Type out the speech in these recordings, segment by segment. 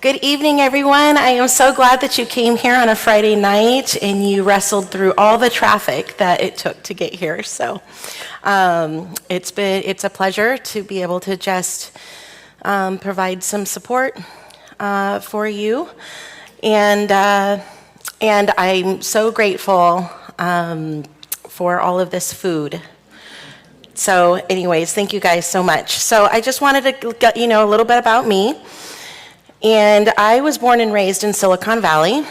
Good evening, everyone. I am so glad that you came here on a Friday night and you wrestled through all the traffic that it took to get here. So it's a pleasure to be able to just provide some support for you. And I'm so grateful for all of this food. So anyways, thank you guys so much. So I just wanted to let you know a little bit about me. And I was born and raised in Silicon Valley,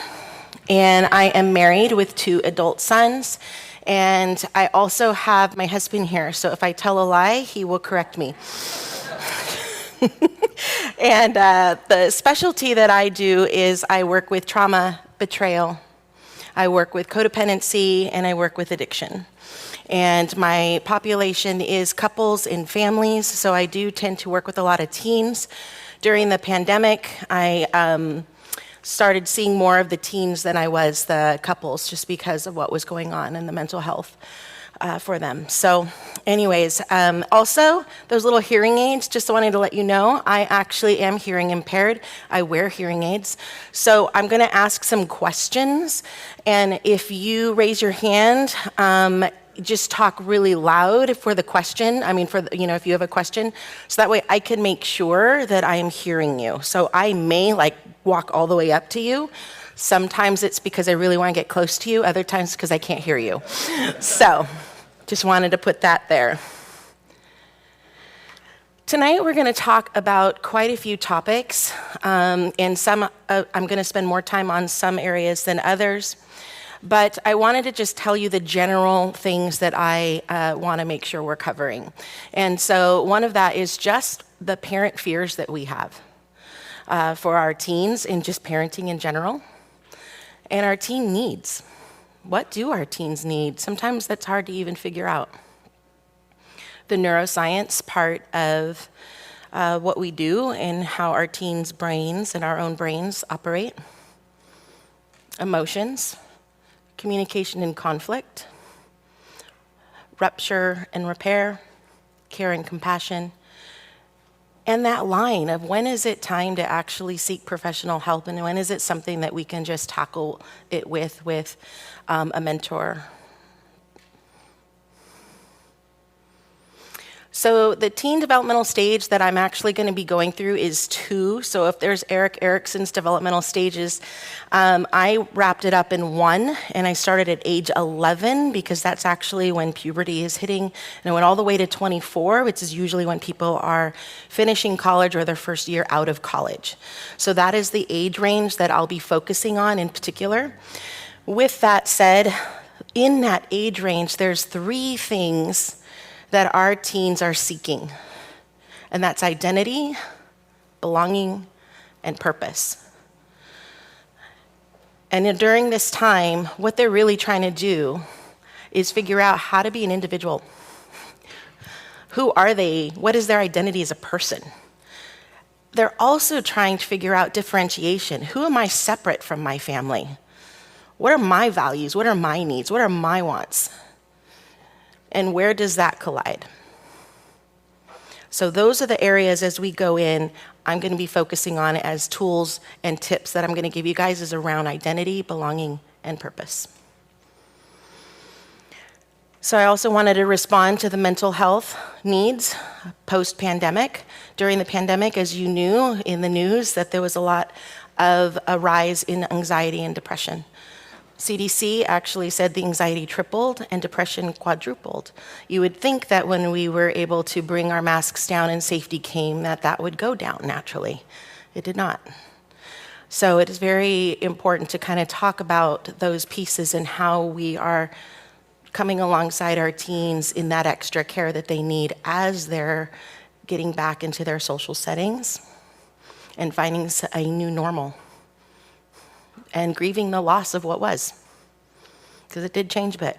and I am married with 2 adult sons, and I also have my husband here, so if I tell a lie, he will correct me. And the specialty that I do is I work with trauma, betrayal, I work with codependency, and I work with addiction. And my population is couples and families, so I do tend to work with a lot of teens. During the pandemic, I started seeing more of the teens than I was the couples, just because of what was going on in the mental health for them. So anyways, also, those little hearing aids, just wanted to let you know, I actually am hearing impaired. I wear hearing aids. So I'm gonna ask some questions, and if you raise your hand, just talk really loud for the question. If you have a question, so that way I can make sure that I am hearing you. So I may walk all the way up to you. Sometimes it's because I really want to get close to you. Other times because I can't hear you. So just wanted to put that there. Tonight we're going to talk about quite a few topics, and some I'm going to spend more time on some areas than others. But I wanted to just tell you the general things that I want to make sure we're covering. And so one of that is just the parent fears that we have for our teens and just parenting in general. And our teen needs. What do our teens need? Sometimes that's hard to even figure out. The neuroscience part of what we do and how our teens' brains and our own brains operate. Emotions. Communication and conflict, rupture and repair, care and compassion, and that line of when is it time to actually seek professional help and when is it something that we can just tackle it with a mentor. So the teen developmental stage that I'm actually going to be going through is 2. So if there's Erik Erikson's developmental stages, I wrapped it up in 1, and I started at age 11 because that's actually when puberty is hitting, and I went all the way to 24, which is usually when people are finishing college or their first year out of college. So that is the age range that I'll be focusing on in particular. With that said, in that age range, there's 3 things that our teens are seeking, and that's identity, belonging, and purpose. And during this time, what they're really trying to do is figure out how to be an individual. Who are they? What is their identity as a person? They're also trying to figure out differentiation. Who am I separate from my family? What are my values? What are my needs? What are my wants? And where does that collide? So those are the areas as we go in, I'm going to be focusing on as tools and tips that I'm going to give you guys is around identity, belonging, and purpose. So I also wanted to respond to the mental health needs post-pandemic. During the pandemic, as you knew in the news, that there was a lot of a rise in anxiety and depression. CDC actually said the anxiety tripled and depression quadrupled. You would think that when we were able to bring our masks down and safety came, that would go down naturally. It did not. So it is very important to kind of talk about those pieces and how we are coming alongside our teens in that extra care that they need as they're getting back into their social settings and finding a new normal. And grieving the loss of what was, because it did change a bit.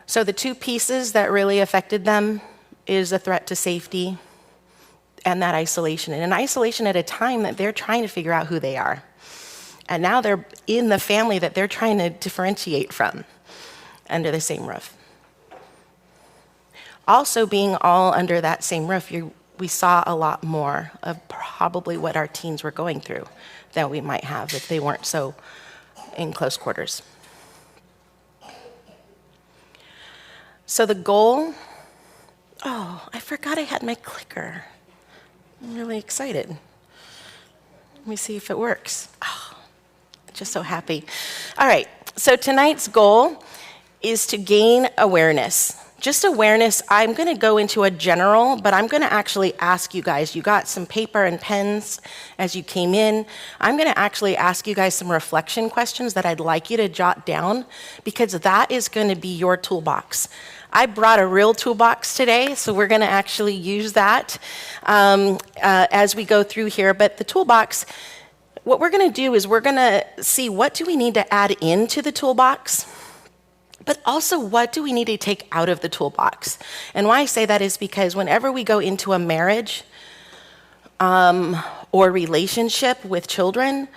So the 2 pieces that really affected them is a threat to safety and that isolation. And an isolation at a time that they're trying to figure out who they are. And now they're in the family that they're trying to differentiate from under the same roof. Also being all under that same roof, we saw a lot more of probably what our teens were going through that we might have if they weren't so in close quarters. So the goal, oh, I forgot I had my clicker. I'm really excited. Let me see if it works. Oh, just so happy. All right, so tonight's goal is to gain awareness. Just awareness. I'm going to go into a general, but I'm going to actually ask you guys. You got some paper and pens as you came in. I'm going to actually ask you guys some reflection questions that I'd like you to jot down, because that is going to be your toolbox. I brought a real toolbox today, so we're going to actually use that as we go through here. But the toolbox, what we're going to do is we're going to see what do we need to add into the toolbox, but also what do we need to take out of the toolbox. And why I say that is because whenever we go into a marriage or relationship with children,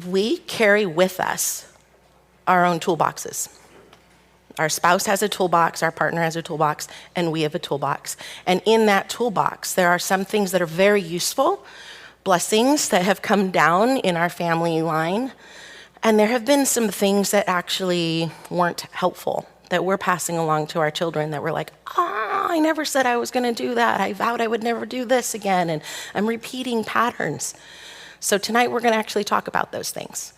we carry with us our own toolboxes. Our spouse has a toolbox, our partner has a toolbox, and we have a toolbox. And in that toolbox, there are some things that are very useful, blessings that have come down in our family line, and there have been some things that actually weren't helpful that we're passing along to our children that we're like, I never said I was going to do that. I vowed I would never do this again, and I'm repeating patterns. So tonight we're going to actually talk about those things.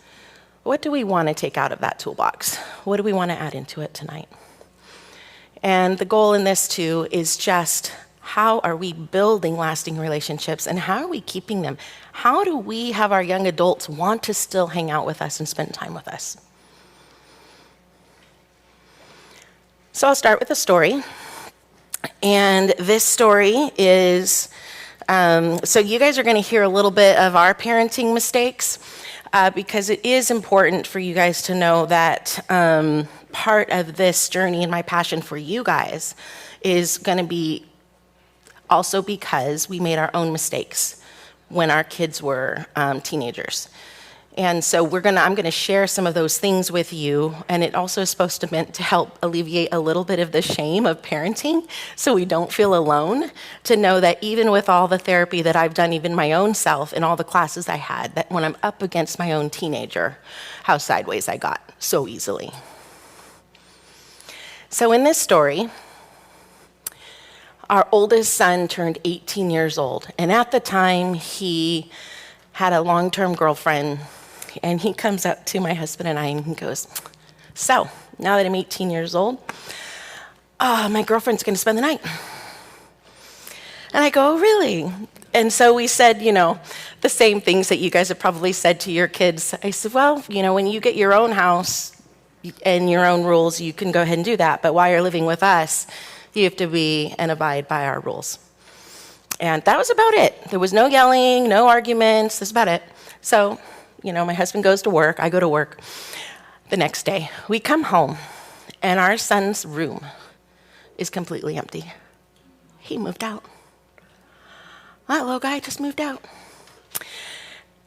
What do we want to take out of that toolbox? What do we want to add into it tonight? And the goal in this too is just how are we building lasting relationships and how are we keeping them? How do we have our young adults want to still hang out with us and spend time with us? So I'll start with a story. And this story is, so you guys are going to hear a little bit of our parenting mistakes. Because it is important for you guys to know that part of this journey and my passion for you guys is going to be also because we made our own mistakes when our kids were teenagers. And so I'm going to share some of those things with you, and it also is supposed to meant to help alleviate a little bit of the shame of parenting so we don't feel alone, to know that even with all the therapy that I've done, even my own self and all the classes I had, that when I'm up against my own teenager, how sideways I got so easily. So in this story, our oldest son turned 18 years old, and at the time he had a long-term girlfriend. And he comes up to my husband and I and he goes, so now that I'm 18 years old, my girlfriend's going to spend the night. And I go, oh, really? And so we said, the same things that you guys have probably said to your kids. I said, well, when you get your own house and your own rules, you can go ahead and do that. But while you're living with us, you have to be and abide by our rules. And that was about it. There was no yelling, no arguments. That's about it. So, my husband goes to work. I go to work. The next day, we come home, and our son's room is completely empty. He moved out. That little guy just moved out.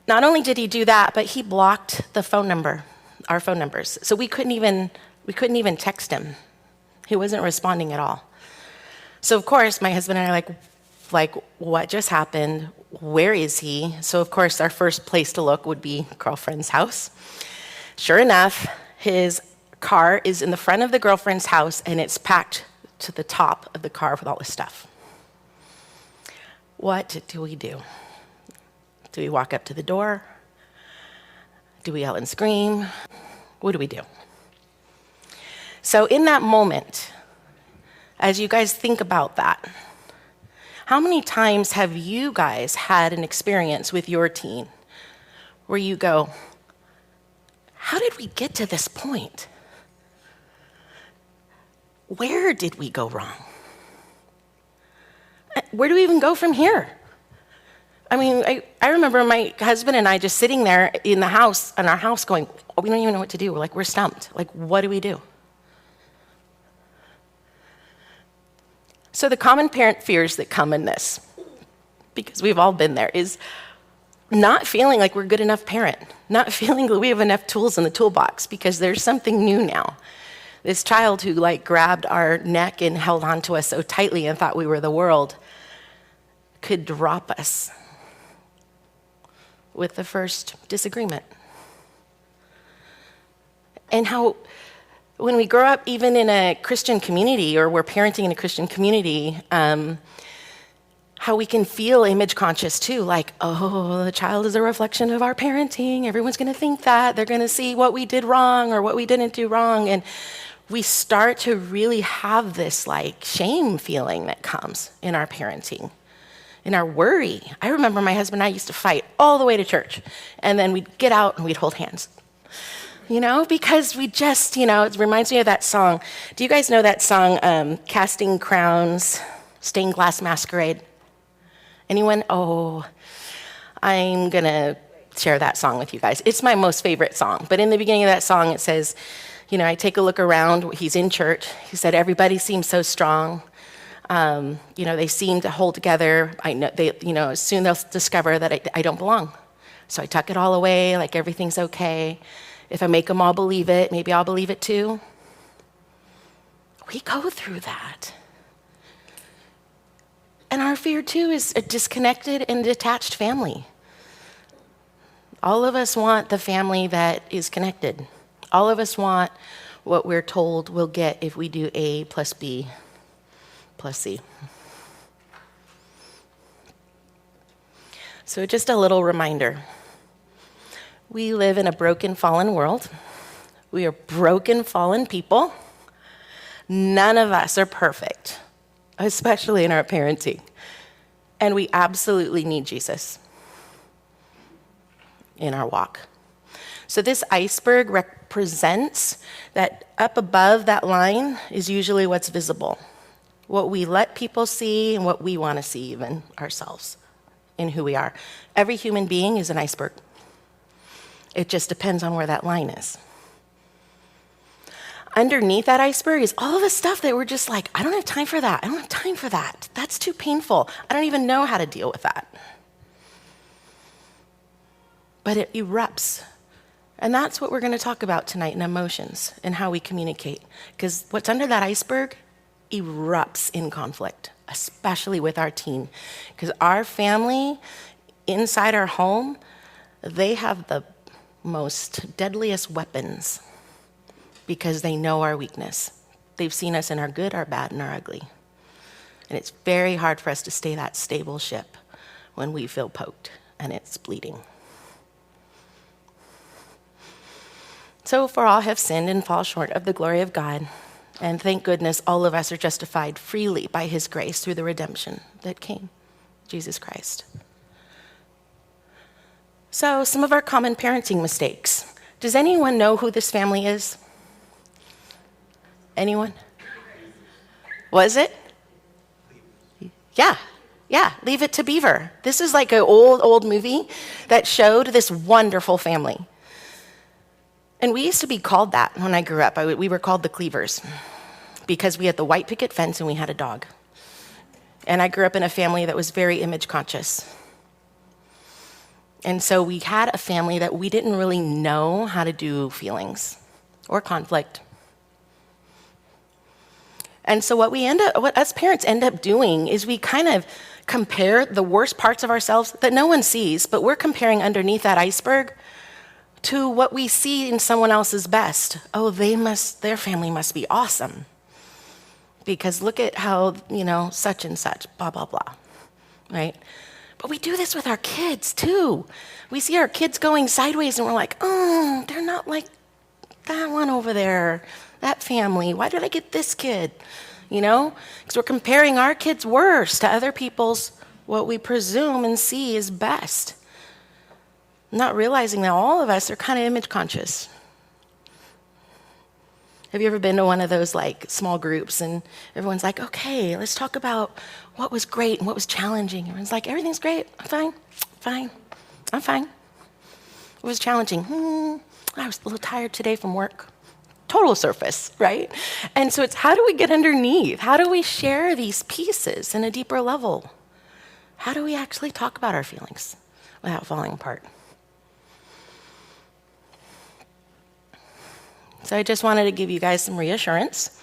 Not only did he do that, but he blocked the phone number, our phone numbers. So we couldn't even text him. He wasn't responding at all. So of course, my husband and I are like, what just happened? Where is he? So of course, our first place to look would be girlfriend's house. Sure enough, his car is in the front of the girlfriend's house, and it's packed to the top of the car with all his stuff. What do we do? Do we walk up to the door? Do we yell and scream? What do we do? So in that moment, as you guys think about that, how many times have you guys had an experience with your teen where you go, how did we get to this point? Where did we go wrong? Where do we even go from here? I mean, I remember my husband and I just sitting there in our house going, oh, we don't even know what to do. We're stumped. What do we do? So the common parent fears that come in this, because we've all been there, is not feeling like we're a good enough parent, not feeling that we have enough tools in the toolbox, because there's something new now. This child who grabbed our neck and held onto us so tightly and thought we were the world could drop us with the first disagreement. And how when we grow up, even in a Christian community, or we're parenting in a Christian community, how we can feel image conscious too, like, oh, the child is a reflection of our parenting. Everyone's going to think that. They're going to see what we did wrong or what we didn't do wrong. And we start to really have this like shame feeling that comes in our parenting, in our worry. I remember my husband and I used to fight all the way to church, and then we'd get out and we'd hold hands. Because we just, it reminds me of that song. Do you guys know that song, Casting Crowns, Stained Glass Masquerade? Anyone? Oh, I'm going to share that song with you guys. It's my most favorite song. But in the beginning of that song, it says, I take a look around. He's in church. He said, everybody seems so strong. They seem to hold together. I know, soon they'll discover that I don't belong. So I tuck it all away, like everything's okay. If I make them all believe it, maybe I'll believe it too. We go through that. And our fear too is a disconnected and detached family. All of us want the family that is connected. All of us want what we're told we'll get if we do A plus B plus C. So just a little reminder. We live in a broken, fallen world. We are broken, fallen people. None of us are perfect, especially in our parenting. And we absolutely need Jesus in our walk. So this iceberg represents that up above that line is usually what's visible, what we let people see and what we want to see even ourselves in who we are. Every human being is an iceberg. It just depends on where that line is. Underneath that iceberg is all the stuff that we're just like, I don't have time for that. I don't have time for that. That's too painful. I don't even know how to deal with that. But it erupts. And that's what we're going to talk about tonight in emotions and how we communicate. Because what's under that iceberg erupts in conflict, especially with our teen. Because our family, inside our home, they have the most deadliest weapons because they know our weakness. They've seen us in our good, our bad, and our ugly. And it's very hard for us to stay that stable ship when we feel poked and it's bleeding. So for all have sinned and fall short of the glory of God. And thank goodness all of us are justified freely by his grace through the redemption that came, Jesus Christ. So some of our common parenting mistakes. Does anyone know who this family is? Anyone? Was it? Yeah, Leave It to Beaver. This is like an old movie that showed this wonderful family. And we used to be called that when I grew up. We were called the Cleavers because we had the white picket fence and we had a dog. And I grew up in a family that was very image conscious. And so we had a family that we didn't really know how to do feelings or conflict. And so what us parents end up doing is we kind of compare the worst parts of ourselves that no one sees, but we're comparing underneath that iceberg to what we see in someone else's best. Oh, their family must be awesome. Because look at how, such and such, blah, blah, blah, right? But we do this with our kids too. We see our kids going sideways and we're like, oh, they're not like that one over there, that family. Why did I get this kid? Because we're comparing our kids' worst to other people's what we presume and see is best. Not realizing that all of us are kind of image conscious. Have you ever been to one of those small groups and everyone's like, okay, let's talk about what was great and what was challenging. Everyone's like, everything's great. I'm fine. What was challenging? I was a little tired today from work. Total surface, right? And so it's how do we get underneath? How do we share these pieces in a deeper level? How do we actually talk about our feelings without falling apart? So I just wanted to give you guys some reassurance.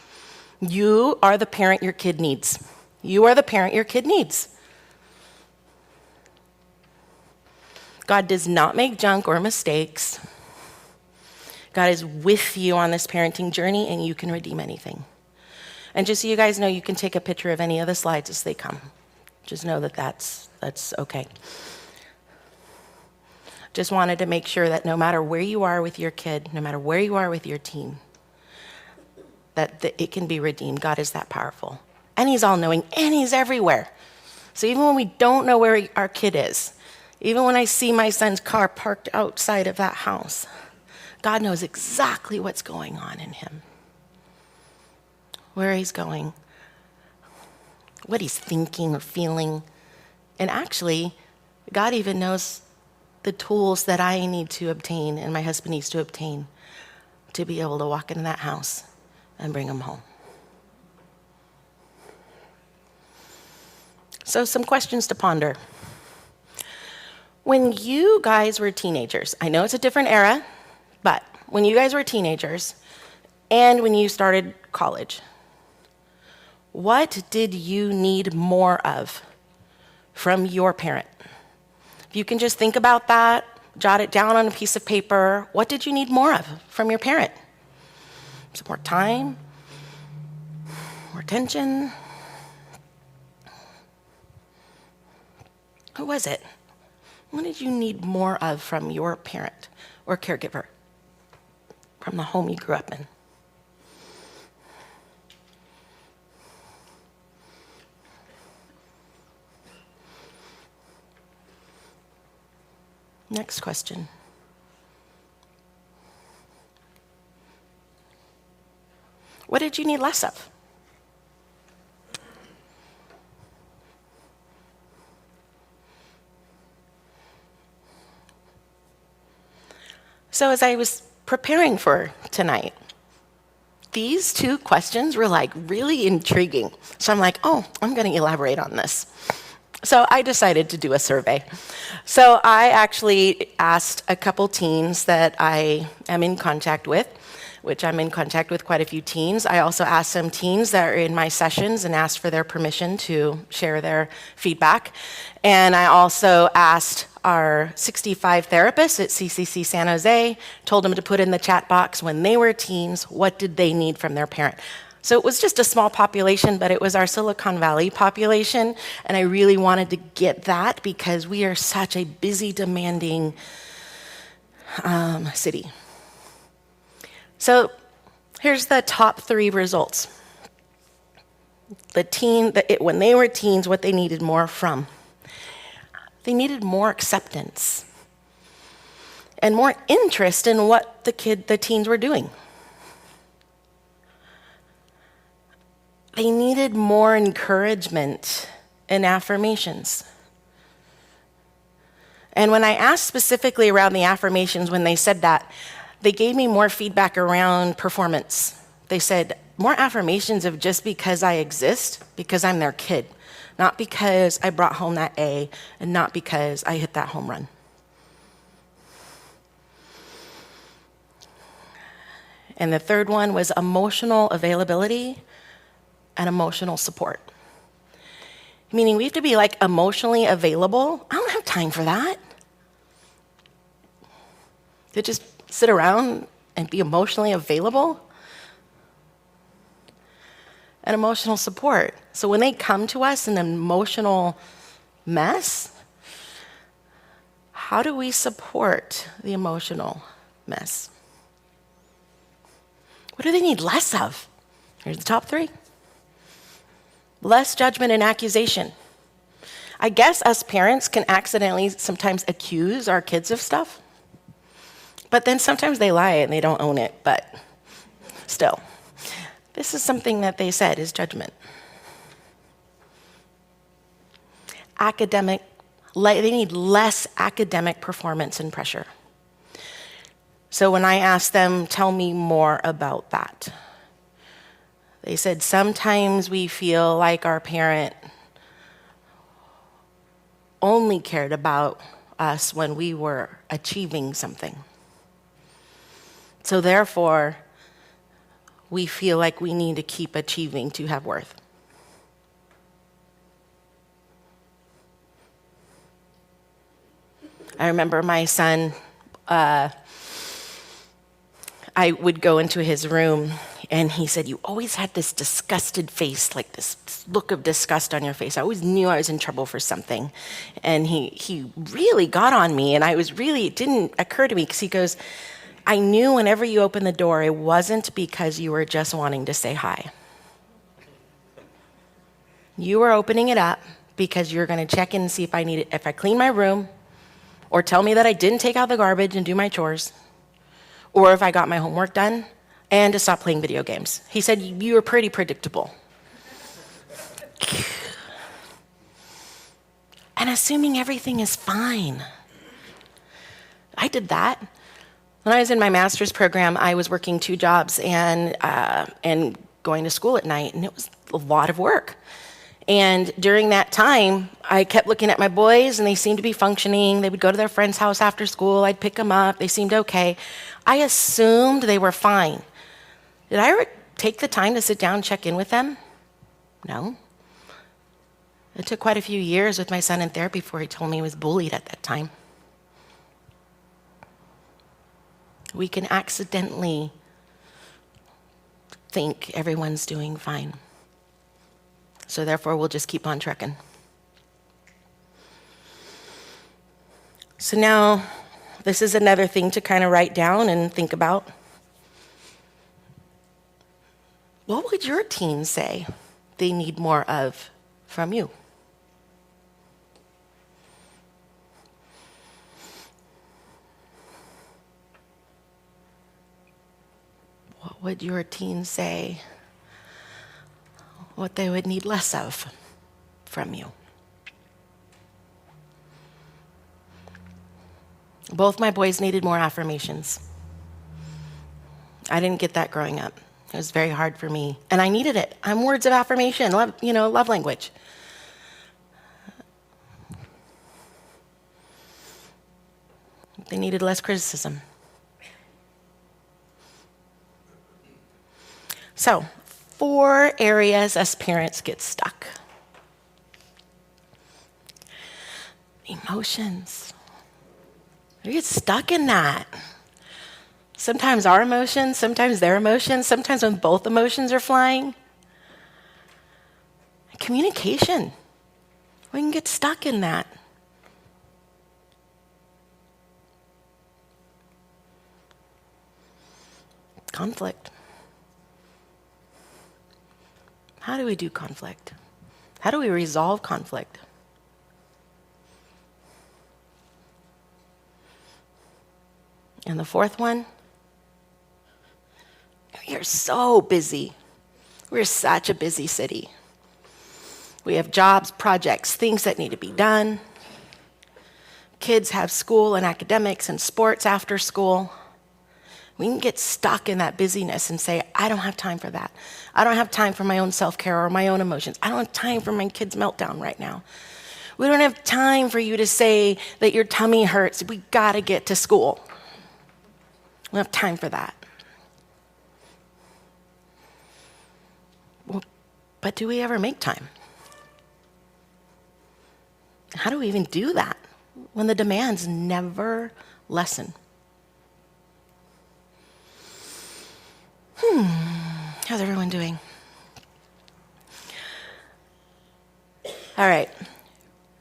You are the parent your kid needs. You are the parent your kid needs. God does not make junk or mistakes. God is with you on this parenting journey, and you can redeem anything. And just so you guys know, you can take a picture of any of the slides as they come. Just know that that's okay. Just wanted to make sure that no matter where you are with your kid, no matter where you are with your teen, that it can be redeemed. God is that powerful. And he's all-knowing, and he's everywhere. So even when we don't know where our kid is, even when I see my son's car parked outside of that house, God knows exactly what's going on in him, where he's going, what he's thinking or feeling. And actually, God even knows the tools that I need to obtain and my husband needs to obtain to be able to walk into that house and bring him home. So some questions to ponder. When you guys were teenagers, I know it's a different era, but when you guys were teenagers and when you started college, what did you need more of from your parent? If you can just think about that, jot it down on a piece of paper, what did you need more of from your parent? Some more time? More attention? Who was it? What did you need more of from your parent or caregiver, from the home you grew up in? Next question. What did you need less of? So as I was preparing for tonight, these two questions were like really intriguing. So I'm like, oh, I'm going to elaborate on this. So I decided to do a survey. So I actually asked a couple teens that I am in contact with, which I'm in contact with quite a few teens. I also asked some teens that are in my sessions and asked for their permission to share their feedback. And I also asked our 65 therapists at CCC San Jose, told them to put in the chat box when they were teens, what did they need from their parent? So it was just a small population, but it was our Silicon Valley population, and I really wanted to get that because we are such a busy, demanding city. So here's the top 3 results. When they were teens, what they needed more from. They needed more acceptance and more interest in what the teens were doing. They needed more encouragement and affirmations. And when I asked specifically around the affirmations, when they said that, they gave me more feedback around performance. They said, more affirmations of just because I exist, because I'm their kid, not because I brought home that A, and not because I hit that home run. And the third one was emotional availability and emotional support. Meaning we have to be like emotionally available. I don't have time for that. To just sit around and be emotionally available. And emotional support. So when they come to us in an emotional mess, how do we support the emotional mess? What do they need less of? Here's the top 3. Less judgment and accusation. I guess us parents can accidentally sometimes accuse our kids of stuff, but then sometimes they lie and they don't own it, but still. This is something that they said is judgment. They need less academic performance and pressure. So when I asked them, tell me more about that, they said, sometimes we feel like our parent only cared about us when we were achieving something. So therefore, we feel like we need to keep achieving to have worth. I remember my son, I would go into his room and he said, "You always had this disgusted face, like this look of disgust on your face. I always knew I was in trouble for something." And he really got on me, and it didn't occur to me, because he goes, "I knew whenever you opened the door, it wasn't because you were just wanting to say hi. You were opening it up because you're going to check in and see if I clean my room, or tell me that I didn't take out the garbage and do my chores, or if I got my homework done, and to stop playing video games." He said, "You were pretty predictable." And assuming everything is fine. I did that. When I was in my master's program, I was working 2 jobs and going to school at night, and it was a lot of work. And during that time, I kept looking at my boys, and they seemed to be functioning. They would go to their friend's house after school. I'd pick them up. They seemed okay. I assumed they were fine. Did I ever take the time to sit down and check in with them? No. It took quite a few years with my son in therapy before he told me he was bullied at that time. We can accidentally think everyone's doing fine. So therefore, we'll just keep on trekking. So now, this is another thing to kind of write down and think about. What would your teens say they need more of from you? What would your teens say what they would need less of from you? Both my boys needed more affirmations. I didn't get that growing up. It was very hard for me, and I needed it. I'm words of affirmation, love language. They needed less criticism. So, 4 areas us parents get stuck. Emotions. We get stuck in that. Sometimes our emotions, sometimes their emotions, sometimes when both emotions are flying. Communication. We can get stuck in that. Conflict. How do we do conflict? How do we resolve conflict? And the 4th one, we are so busy. We're such a busy city. We have jobs, projects, things that need to be done. Kids have school and academics and sports after school. We can get stuck in that busyness and say, "I don't have time for that. I don't have time for my own self-care or my own emotions. I don't have time for my kid's meltdown right now. We don't have time for you to say that your tummy hurts. We gotta get to school. We don't have time for that." Well, but do we ever make time? How do we even do that when the demands never lessen? How's everyone doing? All right.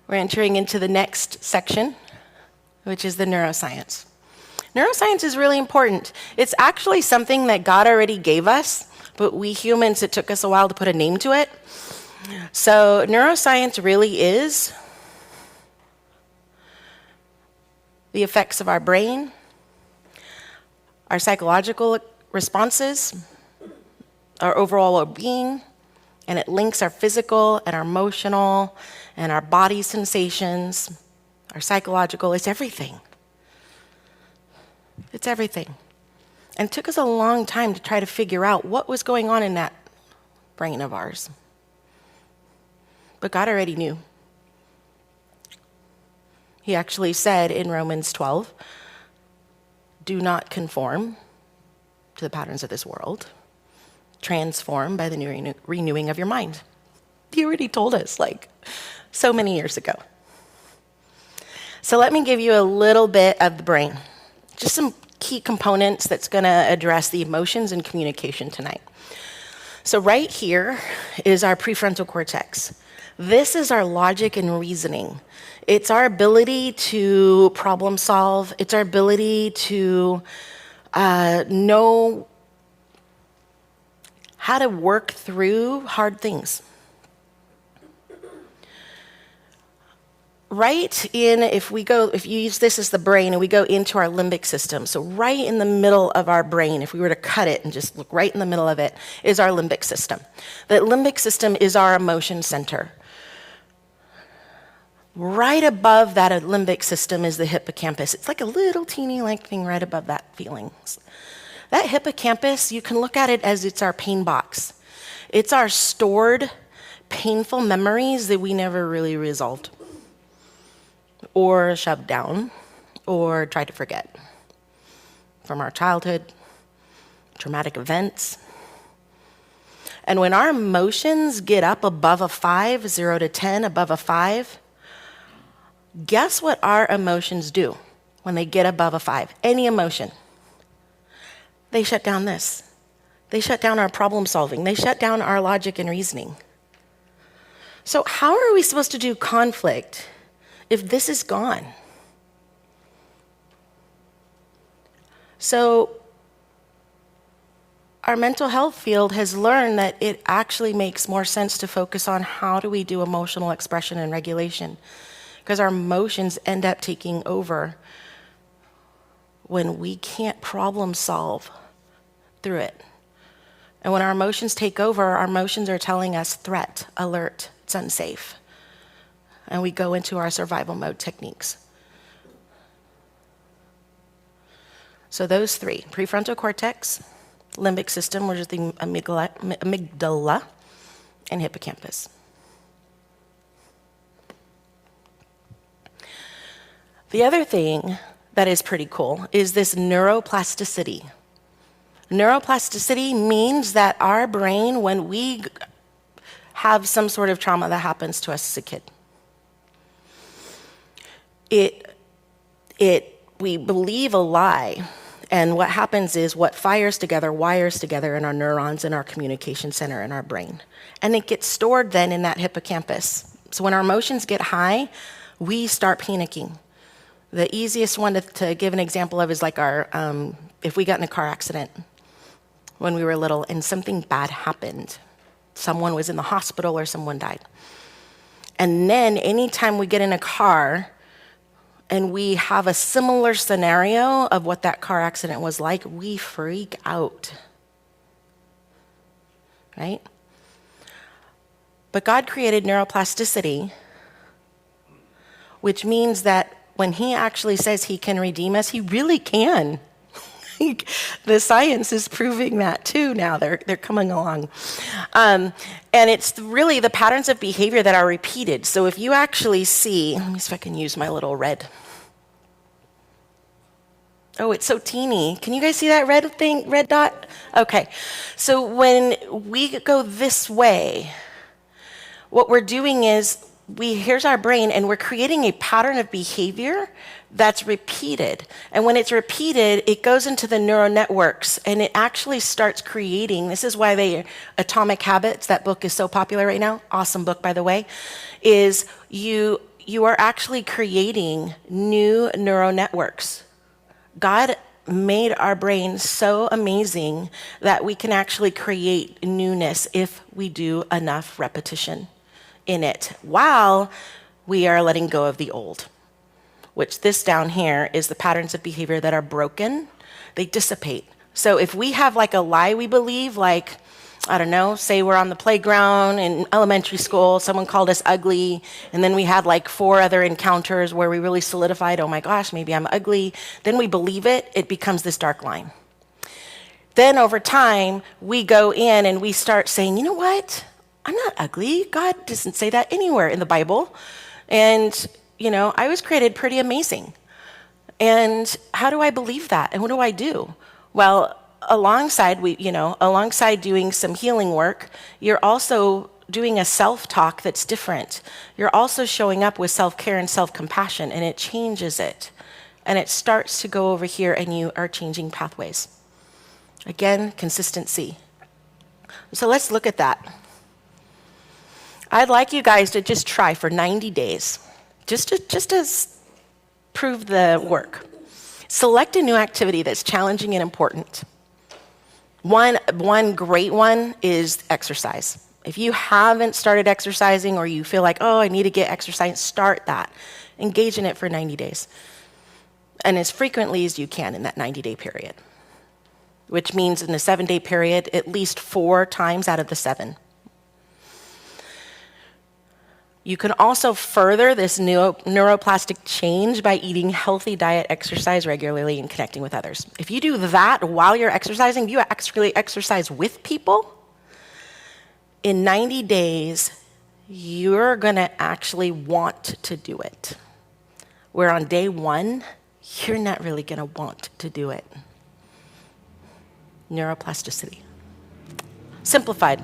We're entering into the next section, which is the neuroscience. Neuroscience is really important. It's actually something that God already gave us, but we humans, it took us a while to put a name to it. So neuroscience really is the effects of our brain, our psychological responses, our overall well-being, and it links our physical and our emotional and our body sensations, our psychological. It's everything. It's everything. And it took us a long time to try to figure out what was going on in that brain of ours. But God already knew. He actually said in Romans 12, "Do not conform to the patterns of this world. Transform by the new renewing of your mind." He already told us, so many years ago. So let me give you a little bit of the brain, just some key components that's going to address the emotions and communication tonight. So right here is our prefrontal cortex. This is our logic and reasoning. It's our ability to problem solve. It's our ability to know how to work through hard things. If you use this as the brain and we go into our limbic system, so right in the middle of our brain, if we were to cut it and just look right in the middle of it, is our limbic system. The limbic system is our emotion center. Right above that limbic system is the hippocampus. It's like a little teeny thing right above that feelings. That hippocampus, you can look at it as it's our pain box. It's our stored, painful memories that we never really resolved, or shoved down, or tried to forget from our childhood, traumatic events. And when our emotions get up above a 5, 0 to 10, above a 5, guess what our emotions do when they get above a 5? Any emotion. They shut down this. They shut down our problem solving. They shut down our logic and reasoning. So how are we supposed to do conflict if this is gone? So our mental health field has learned that it actually makes more sense to focus on how do we do emotional expression and regulation, because our emotions end up taking over when we can't problem solve through it. And when our emotions take over, our emotions are telling us threat, alert, it's unsafe. And we go into our survival mode techniques. So those three, prefrontal cortex, limbic system, which is the amygdala, and hippocampus. The other thing that is pretty cool is this neuroplasticity. Neuroplasticity means that our brain, when we have some sort of trauma that happens to us as a kid, we believe a lie, and what happens is what wires together in our neurons in our communication center in our brain. And it gets stored then in that hippocampus. So when our emotions get high, we start panicking. The easiest one to give an example of is like if we got in a car accident when we were little and something bad happened. Someone was in the hospital or someone died. And then anytime we get in a car and we have a similar scenario of what that car accident was like, we freak out, right? But God created neuroplasticity, which means that when he actually says he can redeem us, he really can. The science is proving that too now. They're coming along. And it's really the patterns of behavior that are repeated. So if you actually see, let me see if I can use my little red. Oh, it's so teeny. Can you guys see that red dot? Okay. So when we go this way, what we're doing is here's our brain, and we're creating a pattern of behavior that's repeated. And when it's repeated, it goes into the neural networks, and it actually starts creating, this is why Atomic Habits, that book is so popular right now, awesome book, by the way, is you are actually creating new neural networks. God made our brain so amazing that we can actually create newness if we do enough repetition in it while we are letting go of the old, which this down here is the patterns of behavior that are broken. They dissipate. So if we have like a lie we believe, like, I don't know, say we're on the playground in elementary school, someone called us ugly, and then we had like 4 other encounters where we really solidified, oh my gosh, maybe I'm ugly. Then we believe it, it becomes this dark line. Then over time, we go in and we start saying, you know what? I'm not ugly. God doesn't say that anywhere in the Bible. And, I was created pretty amazing. And how do I believe that? And what do I do? Well, alongside doing some healing work, you're also doing a self-talk that's different. You're also showing up with self-care and self-compassion, and it changes it. And it starts to go over here, and you are changing pathways. Again, consistency. So let's look at that. I'd like you guys to just try for 90 days, just to prove the work. Select a new activity that's challenging and important. One great one is exercise. If you haven't started exercising or you feel like, oh, I need to get exercise, start that. Engage in it for 90 days. And as frequently as you can in that 90-day period, which means in a 7-day period, at least 4 times out of the 7. You can also further this neuroplastic change by eating healthy diet, exercise regularly, and connecting with others. If you do that while you're exercising, you actually exercise with people, in 90 days, you're gonna actually want to do it. Where on day 1, you're not really gonna want to do it. Neuroplasticity. Simplified.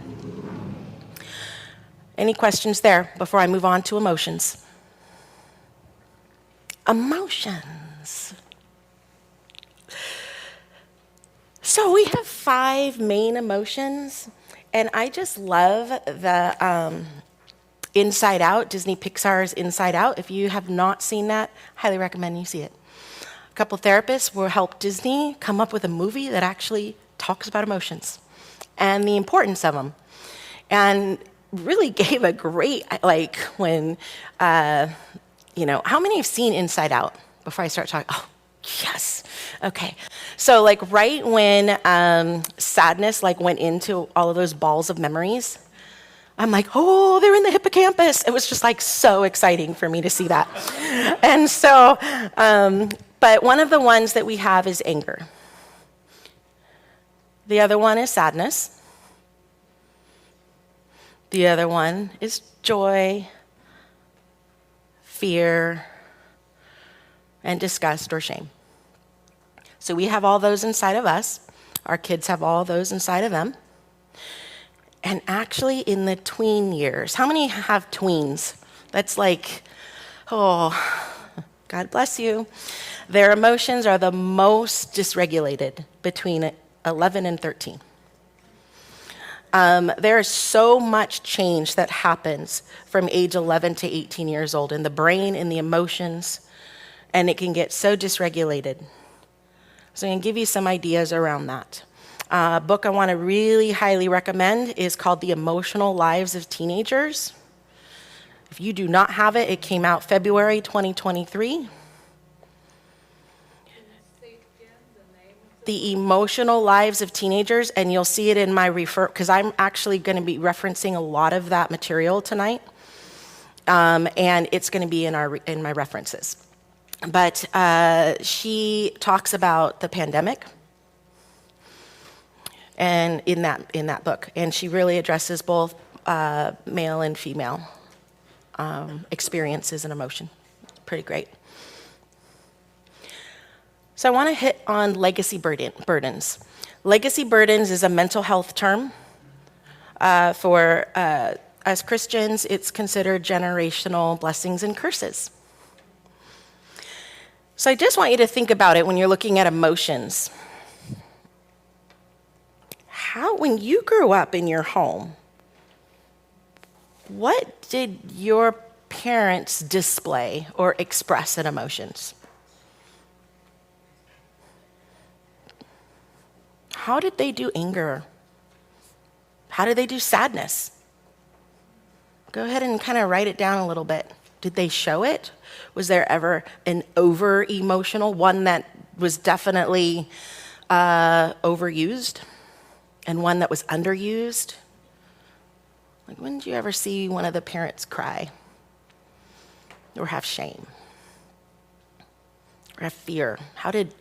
Any questions there before I move on to emotions? Emotions. So we have 5 main emotions, and I just love the Inside Out, Disney Pixar's Inside Out. If you have not seen that, highly recommend you see it. A couple therapists will help Disney come up with a movie that actually talks about emotions and the importance of them. And really gave a great, like when, how many have seen Inside Out before I start talking? Oh, yes. Okay. So like right when sadness like went into all of those balls of memories, I'm like, oh, they're in the hippocampus. It was just like so exciting for me to see that. And so, but one of the ones that we have is anger. The other one is sadness. The other one is joy, fear, and disgust or shame. So we have all those inside of us. Our kids have all those inside of them. And actually in the tween years, how many have tweens? That's like, oh, God bless you. Their emotions are the most dysregulated between 11 and 13. There is so much change that happens from age 11 to 18 years old in the brain, in the emotions, and it can get so dysregulated. So I'm going to give you some ideas around that. A book I want to really highly recommend is called The Emotional Lives of Teenagers. If you do not have it, it came out February 2023. The Emotional Lives of Teenagers, and you'll see it in my because I'm actually going to be referencing a lot of that material tonight, and it's going to be in my references. But she talks about the pandemic, and in that book, and she really addresses both male and female experiences and emotion. Pretty great. So I want to hit on legacy burdens. Legacy burdens is a mental health term. For as Christians, it's considered generational blessings and curses. So I just want you to think about it when you're looking at emotions. When you grew up in your home, what did your parents display or express in emotions? How did they do anger? How did they do sadness? Go ahead and kind of write it down a little bit. Did they show it? Was there ever an over-emotional one that was definitely overused and one that was underused? Like, when did you ever see one of the parents cry or have shame or have fear? How did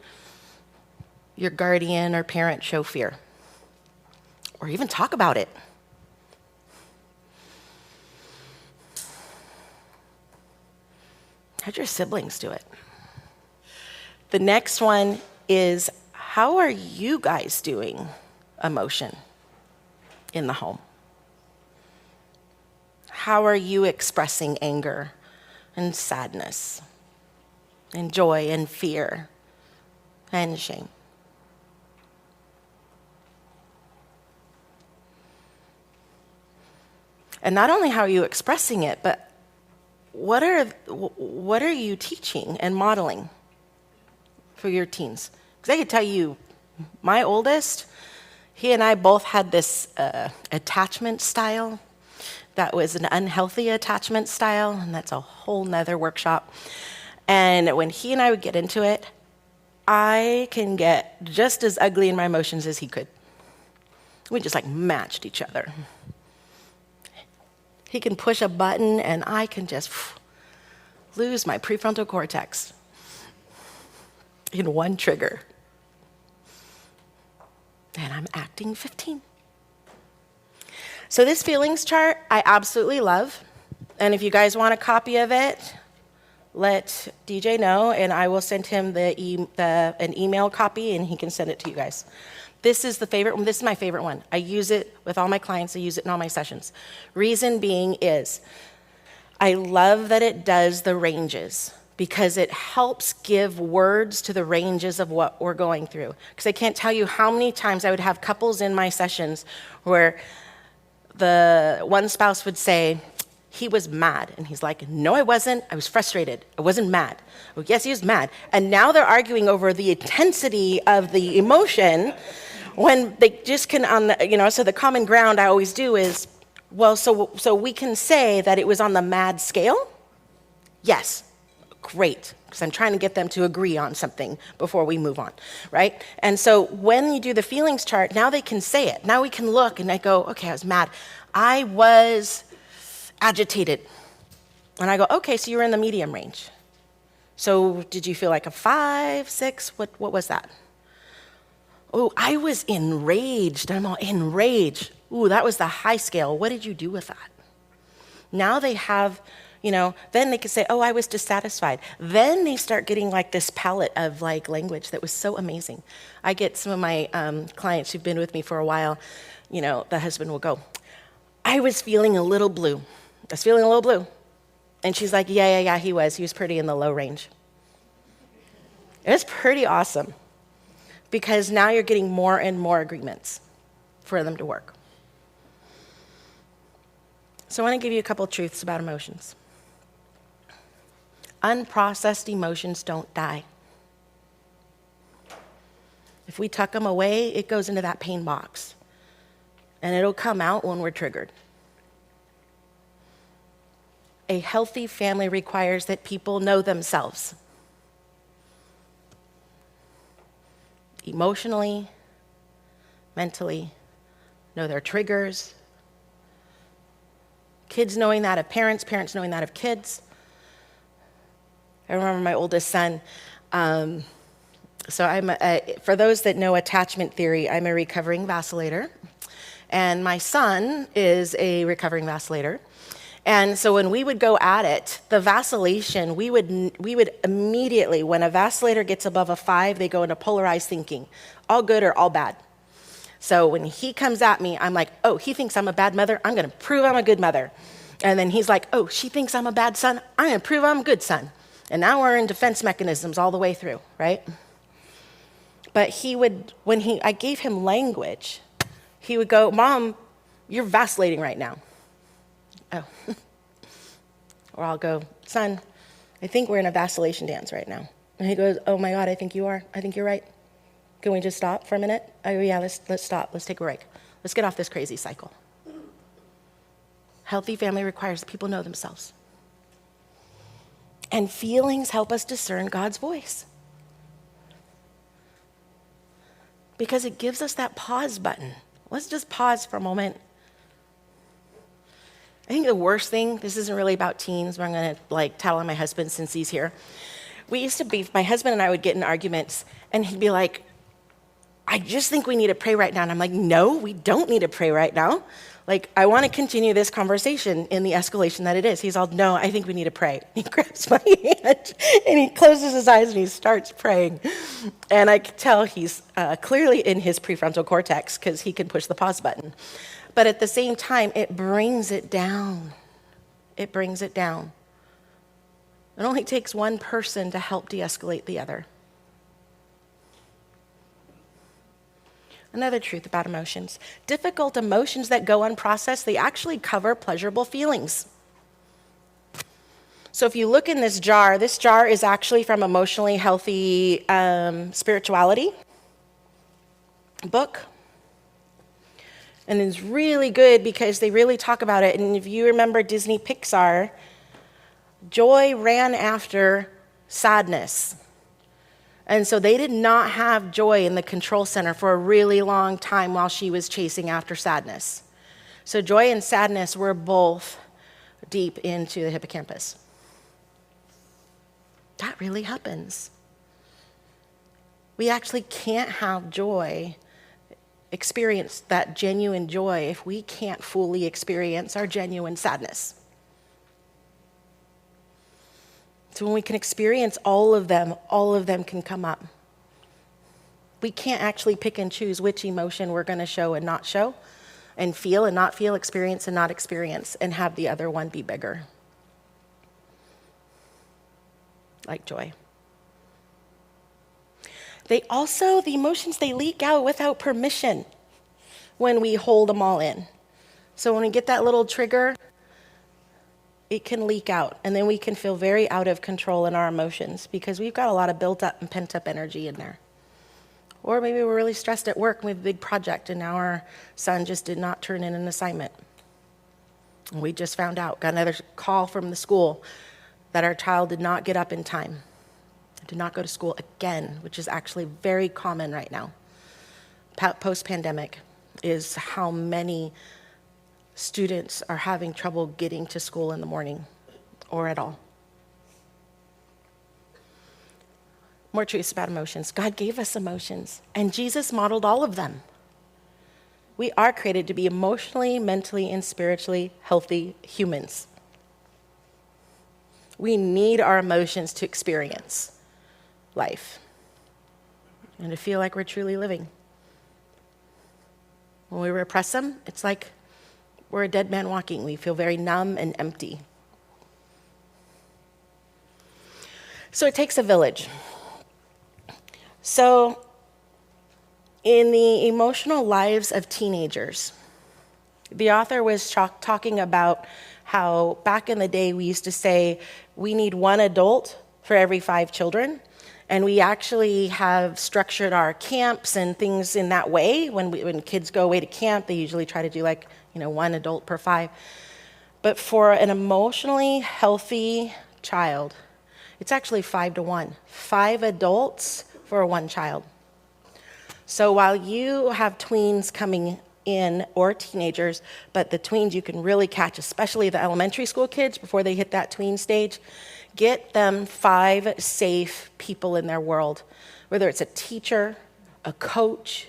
your guardian or parent show fear? Or even talk about it? How'd your siblings do it? The next one is, how are you guys doing emotion in the home? How are you expressing anger and sadness and joy and fear and shame? And not only how are you expressing it, but what are you teaching and modeling for your teens? Because I can tell you, my oldest, he and I both had this attachment style that was an unhealthy attachment style, and that's a whole nother workshop. And when he and I would get into it, I can get just as ugly in my emotions as he could. We just like matched each other. He can push a button and I can just lose my prefrontal cortex in one trigger. And I'm acting 15. So this feelings chart, I absolutely love. And if you guys want a copy of it, let DJ know and I will send him an email copy and he can send it to you guys. This is my favorite one. I use it with all my clients. I use it in all my sessions. Reason being is, I love that it does the ranges because it helps give words to the ranges of what we're going through. Because I can't tell you how many times I would have couples in my sessions where the one spouse would say, he was mad. And he's like, no, I wasn't. I was frustrated. I wasn't mad. Oh, yes, he was mad. And now they're arguing over the intensity of the emotion when they just can, so the common ground I always do is, well, so we can say that it was on the mad scale? Yes, great, because I'm trying to get them to agree on something before we move on, right? And so when you do the feelings chart, now they can say it. Now we can look and I go, okay, I was mad. I was agitated. And I go, okay, so you were in the medium range. So did you feel like a 5, 6? What was that? Oh, I was enraged. I'm all enraged. Ooh, that was the high scale. What did you do with that? Now they have, then they can say, oh, I was dissatisfied. Then they start getting like this palette of like language that was so amazing. I get some of my clients who've been with me for a while, the husband will go, I was feeling a little blue. I was feeling a little blue. And she's like, yeah, he was pretty in the low range. It was pretty awesome because now you're getting more and more agreements for them to work. So I want to give you a couple of truths about emotions. Unprocessed emotions don't die. If we tuck them away, it goes into that pain box. And it'll come out when we're triggered. A healthy family requires that people know themselves. Emotionally, mentally, know their triggers. Kids knowing that of parents, parents knowing that of kids. I remember my oldest son. For those that know attachment theory, I'm a recovering vacillator. And my son is a recovering vacillator. And so when we would go at it, the vacillation, we would immediately, when a vacillator gets above a 5, they go into polarized thinking, all good or all bad. So when he comes at me, I'm like, oh, he thinks I'm a bad mother. I'm going to prove I'm a good mother. And then he's like, oh, she thinks I'm a bad son. I'm going to prove I'm a good son. And now we're in defense mechanisms all the way through, right? But he would, I gave him language, he would go, Mom, you're vacillating right now. Oh. Or I'll go, son, I think we're in a vacillation dance right now. And he goes, oh my God, I think you are. I think you're right. Can we just stop for a minute? I go, yeah, let's stop. Let's take a break. Let's get off this crazy cycle. Healthy family requires that people know themselves. And feelings help us discern God's voice. Because it gives us that pause button. Let's just pause for a moment. I think the worst thing, this isn't really about teens, but I'm going to tell on my husband since he's here. My husband and I would get in arguments, and he'd be like, I just think we need to pray right now. And I'm like, no, we don't need to pray right now. I want to continue this conversation in the escalation that it is. He's all, no, I think we need to pray. He grabs my hand, and he closes his eyes, and he starts praying. And I could tell he's clearly in his prefrontal cortex because he can push the pause button. But at the same time, it brings it down. it brings it down. It only takes one person to help de-escalate the other. Another truth about emotions. Difficult emotions that go unprocessed, they actually cover pleasurable feelings. So if you look in this jar is actually from Emotionally Healthy Spirituality book. And it's really good because they really talk about it. And if you remember Disney Pixar, joy ran after sadness. And so they did not have joy in the control center for a really long time while she was chasing after sadness. So joy and sadness were both deep into the hippocampus. That really happens. We actually can't have joy, experience that genuine joy, if we can't fully experience our genuine sadness. So when we can experience all of them can come up. We can't actually pick and choose which emotion we're going to show and not show, and feel and not feel, experience and not experience, and have the other one be bigger. Like joy. The emotions, they leak out without permission when we hold them all in. So when we get that little trigger, it can leak out, and then we can feel very out of control in our emotions because we've got a lot of built up and pent up energy in there. Or maybe we're really stressed at work and we have a big project and now our son just did not turn in an assignment. And we just found out, got another call from the school that our child did not get up in time, did not go to school again, which is actually very common right now. Post-pandemic is how many students are having trouble getting to school in the morning or at all. More truths about emotions. God gave us emotions, and Jesus modeled all of them. We are created to be emotionally, mentally, and spiritually healthy humans. We need our emotions to experience life and to feel like we're truly living. When we repress them, it's like we're a dead man walking. We feel very numb and empty. So it takes a village. So in the emotional lives of teenagers, the author was talking about how back in the day we used to say we need one adult for every 5 children. And we actually have structured our camps and things in that way. When kids go away to camp, they usually try to do one adult per 5. But for an emotionally healthy child, it's actually 5 to 1. 5 adults for 1 child. So while you have tweens coming in or teenagers, but the tweens you can really catch, especially the elementary school kids before they hit that tween stage, get them 5 safe people in their world, whether it's a teacher, a coach,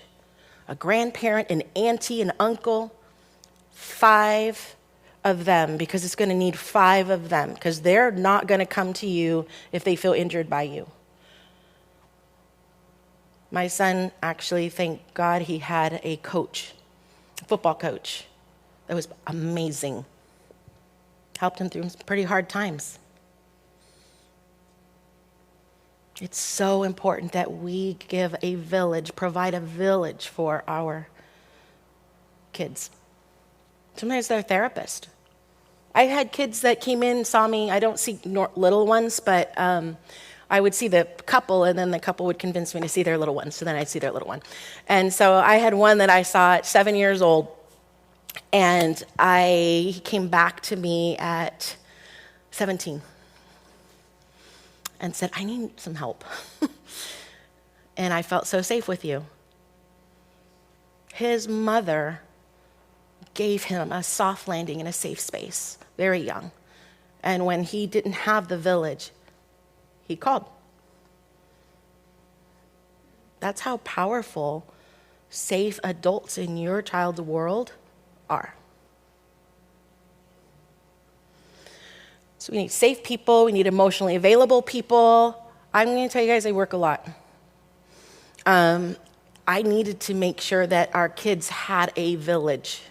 a grandparent, an auntie, an uncle, 5 of them, because it's going to need 5 of them, because they're not going to come to you if they feel injured by you. My son actually, thank God, he had a coach, a football coach, that was amazing. Helped him through some pretty hard times. It's so important that we give a village, provide a village for our kids. Sometimes they're a therapist. I had kids that came in, saw me. I don't see little ones, but I would see the couple, and then the couple would convince me to see their little one, so then I'd see their little one. And so I had one that I saw at 7 years old, and he came back to me at 17 and said, I need some help. And I felt so safe with you. His mother gave him a soft landing in a safe space, very young. And when he didn't have the village, he called. That's how powerful safe adults in your child's world are. So we need safe people, we need emotionally available people. I'm going to tell you guys, I work a lot. I needed to make sure that our kids had a village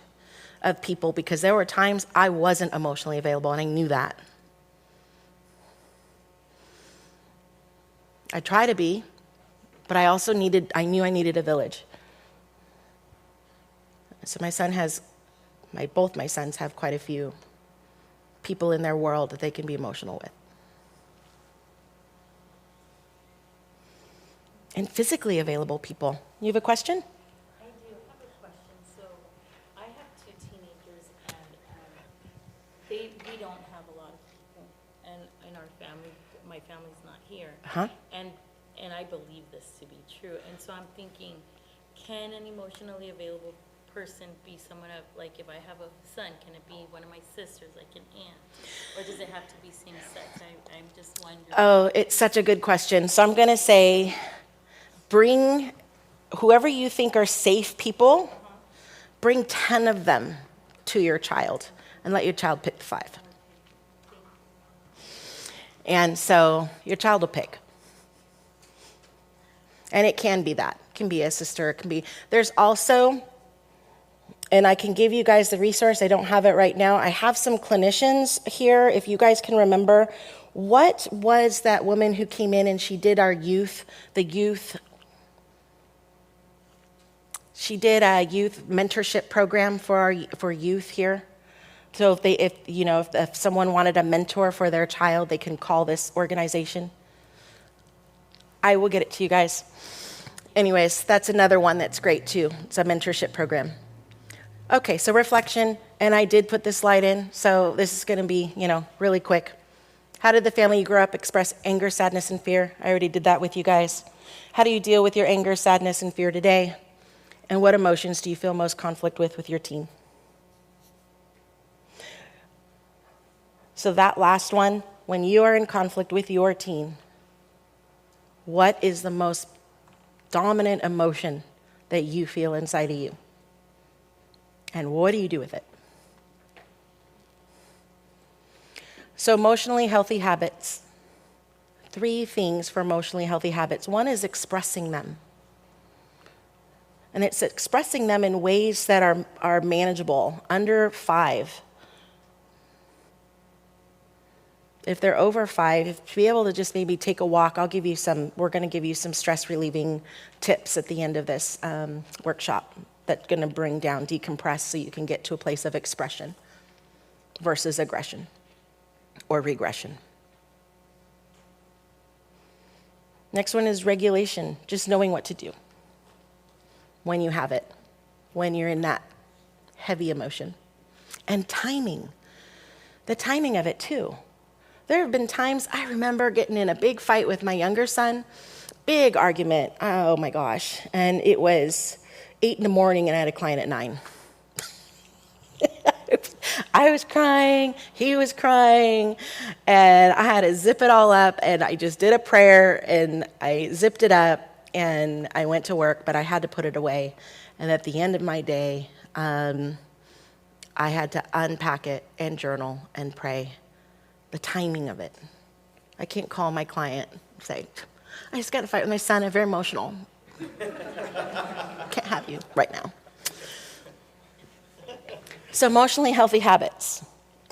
of people because there were times I wasn't emotionally available, and I knew that. I try to be, but I knew I needed a village. So both my sons have quite a few people in their world that they can be emotional with. And physically available people. You have a question? I do have a question. So I have two teenagers, and we don't have a lot of people, and in our family, my family's not here. Uh-huh. And I believe this to be true. And so I'm thinking, can an emotionally available person be someone of, like, if I have a son, can it be one of my sisters, like an aunt? Or does it have to be same sex? I'm just wondering. Oh, it's such a good question. So I'm going to say, bring whoever you think are safe people, bring 10 of them to your child and let your child pick 5. And so your child will pick. And it can be that. It can be a sister. It can be. There's also, and I can give you guys the resource. I don't have it right now. I have some clinicians here. If you guys can remember, what was that woman who came in and she did she did a youth mentorship program for youth here. So if someone wanted a mentor for their child, they can call this organization. I will get it to you guys. Anyways, that's another one that's great too. It's a mentorship program. Okay, so reflection, and I did put this slide in, so this is going to be, really quick. How did the family you grew up express anger, sadness, and fear? I already did that with you guys. How do you deal with your anger, sadness, and fear today? And what emotions do you feel most conflict with your teen? So that last one, when you are in conflict with your teen, what is the most dominant emotion that you feel inside of you? And what do you do with it? So emotionally healthy habits. 3 things for emotionally healthy habits. One is expressing them. And it's expressing them in ways that are manageable, under 5. If they're over 5, to be able to just maybe take a walk, we're going to give you some stress relieving tips at the end of this workshop that's going to bring down, decompress, so you can get to a place of expression versus aggression or regression. Next one is regulation, just knowing what to do when you have it, when you're in that heavy emotion. And timing, the timing of it too. There have been times I remember getting in a big fight with my younger son, big argument, oh my gosh, and it was 8 in the morning and I had a client at 9. I was crying, he was crying, and I had to zip it all up, and I just did a prayer, and I zipped it up, and I went to work, but I had to put it away. And at the end of my day, I had to unpack it and journal and pray. The timing of it. I can't call my client and say, I just got in a fight with my son, I'm very emotional. Can't have you right now. So emotionally healthy habits.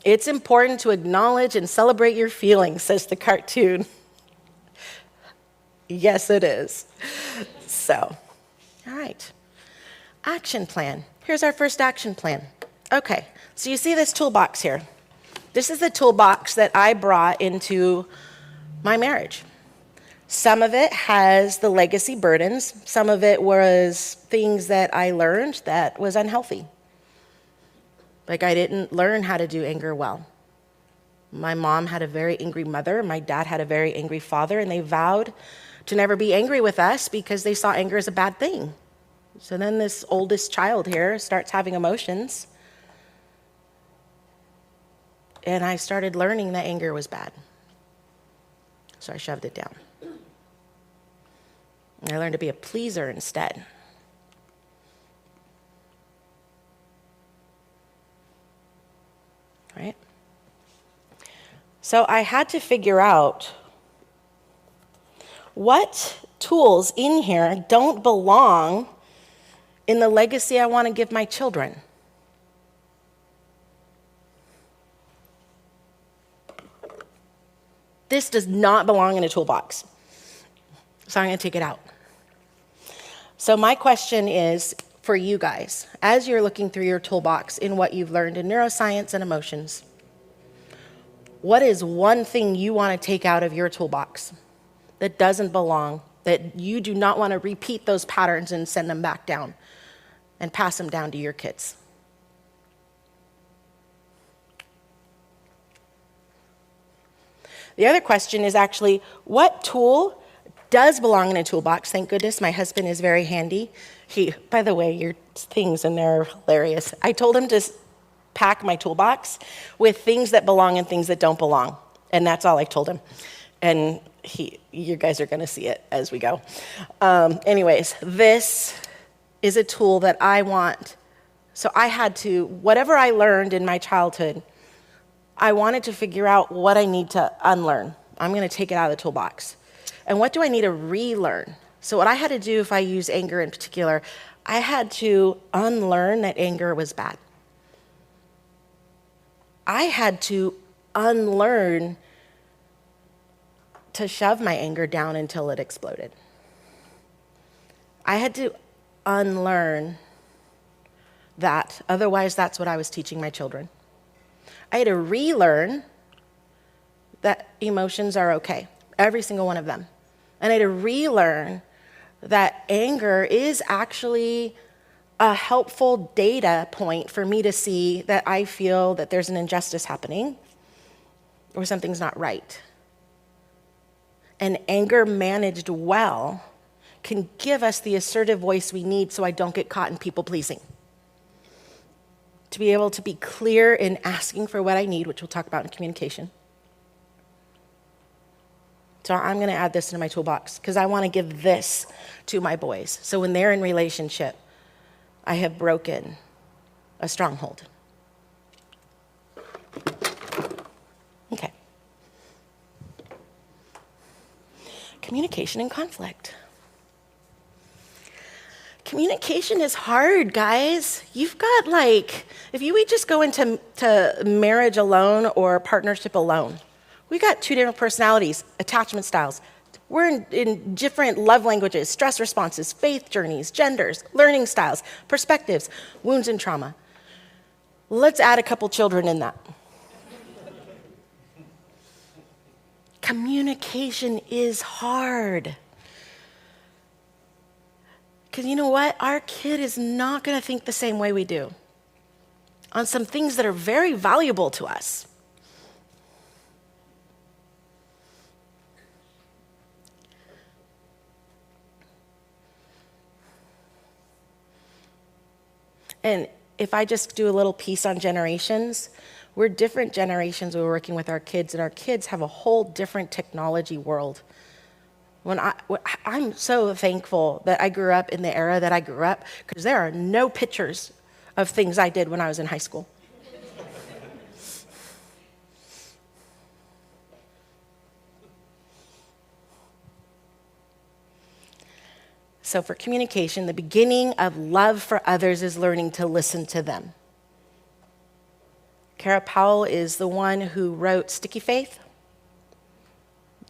It's important to acknowledge and celebrate your feelings, says the cartoon. Yes, it is. So, all right. Action plan. Here's our first action plan. Okay, so you see this toolbox here. This is the toolbox that I brought into my marriage. Some of it has the legacy burdens. Some of it was things that I learned that was unhealthy. Like I didn't learn how to do anger well. My mom had a very angry mother. My dad had a very angry father, and they vowed to never be angry with us because they saw anger as a bad thing. So then this oldest child here starts having emotions. And I started learning that anger was bad. So I shoved it down. And I learned to be a pleaser instead. Right? So I had to figure out what tools in here don't belong in the legacy I want to give my children. This does not belong in a toolbox. So I'm going to take it out. So my question is for you guys, as you're looking through your toolbox in what you've learned in neuroscience and emotions, what is one thing you want to take out of your toolbox that doesn't belong, that you do not want to repeat those patterns and send them back down and pass them down to your kids? The other question is actually, what tool does belong in a toolbox? Thank goodness my husband is very handy. By the way, your things in there are hilarious. I told him to pack my toolbox with things that belong and things that don't belong. And that's all I told him. And you guys are going to see it as we go. Anyways, this is a tool that I want. So I had to, whatever I learned in my childhood, I wanted to figure out what I need to unlearn. I'm going to take it out of the toolbox. And what do I need to relearn? So what I had to do, if I use anger in particular, I had to unlearn that anger was bad. I had to unlearn to shove my anger down until it exploded. I had to unlearn that. Otherwise, that's what I was teaching my children. I had to relearn that emotions are okay, every single one of them. And I had to relearn that anger is actually a helpful data point for me to see that I feel that there's an injustice happening or something's not right. And anger managed well can give us the assertive voice we need so I don't get caught in people pleasing. To be able to be clear in asking for what I need, which we'll talk about in communication. So I'm going to add this into my toolbox because I want to give this to my boys. So when they're in relationship, I have broken a stronghold. Okay. Communication and conflict. Communication is hard, guys. You've got if you would just go into marriage alone or partnership alone, we got two different personalities, attachment styles. We're in different love languages, stress responses, faith journeys, genders, learning styles, perspectives, wounds and trauma. Let's add a couple children in that. Communication is hard. Because you know what? Our kid is not going to think the same way we do on some things that are very valuable to us. And if I just do a little piece on generations, we're different generations. We're working with our kids, and our kids have a whole different technology world. I'm so thankful that I grew up in the era that I grew up, because there are no pictures of things I did when I was in high school. So for communication, the beginning of love for others is learning to listen to them. Kara Powell is the one who wrote Sticky Faith.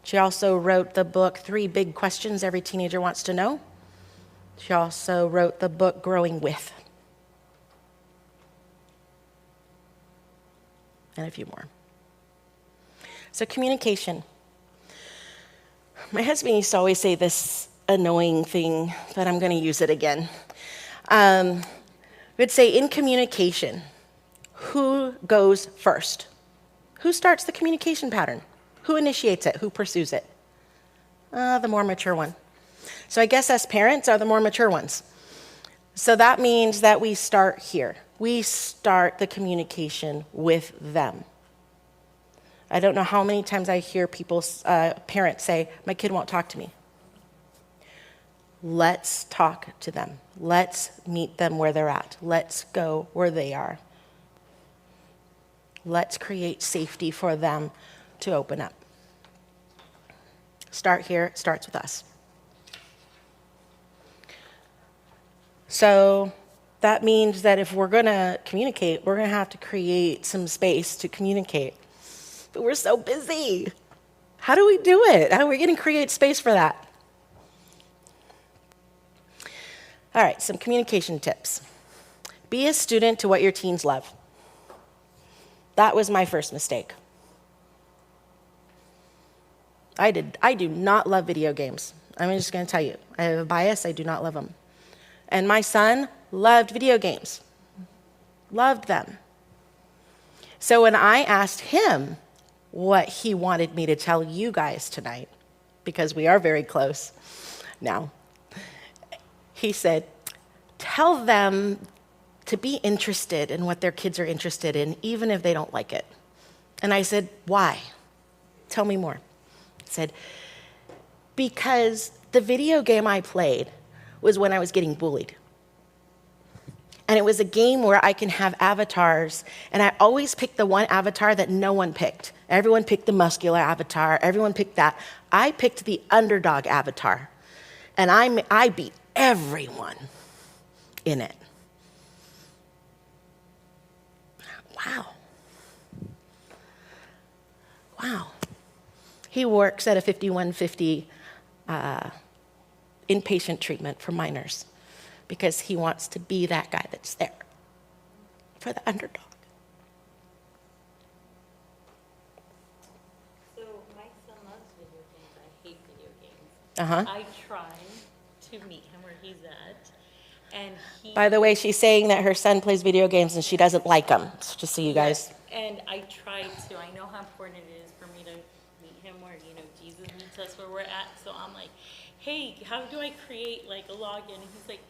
She also wrote the book, 3 Big Questions Every Teenager Wants to Know. She also wrote the book, Growing With. And a few more. So communication. My husband used to always say this annoying thing, but I'm going to use it again. We'd say in communication, who goes first? Who starts the communication pattern? Who initiates it? Who pursues it? The more mature one. So I guess us parents are the more mature ones. So that means that we start here. We start the communication with them. I don't know how many times I hear parents say, my kid won't talk to me. Let's talk to them. Let's meet them where they're at. Let's go where they are. Let's create safety for them to open up. Start here, it starts with us. So that means that if we're going to communicate, we're going to have to create some space to communicate. But we're so busy. How do we do it? How are we going to create space for that? All right, some communication tips. Be a student to what your teens love. That was my first mistake. I do not love video games. I'm just going to tell you. I have a bias. I do not love them. And my son loved video games. Loved them. So when I asked him what he wanted me to tell you guys tonight, because we are very close now, he said, tell them to be interested in what their kids are interested in, even if they don't like it. And I said, why? Tell me more. He said, because the video game I played was when I was getting bullied. And it was a game where I can have avatars, and I always picked the one avatar that no one picked. Everyone picked the muscular avatar. Everyone picked that. I picked the underdog avatar, and I beat everyone in it. Wow. Wow. He works at a 5150 inpatient treatment for minors because he wants to be that guy that's there for the underdog. So my son loves video games. I hate video games. Uh-huh. I try to meet him where he's at, and he... By the way, she's saying that her son plays video games and she doesn't like them, just so you guys... And I try to. I know how important it is for me to meet him where, Jesus meets us where we're at. So I'm like, hey, how do I create like a login? And he's like,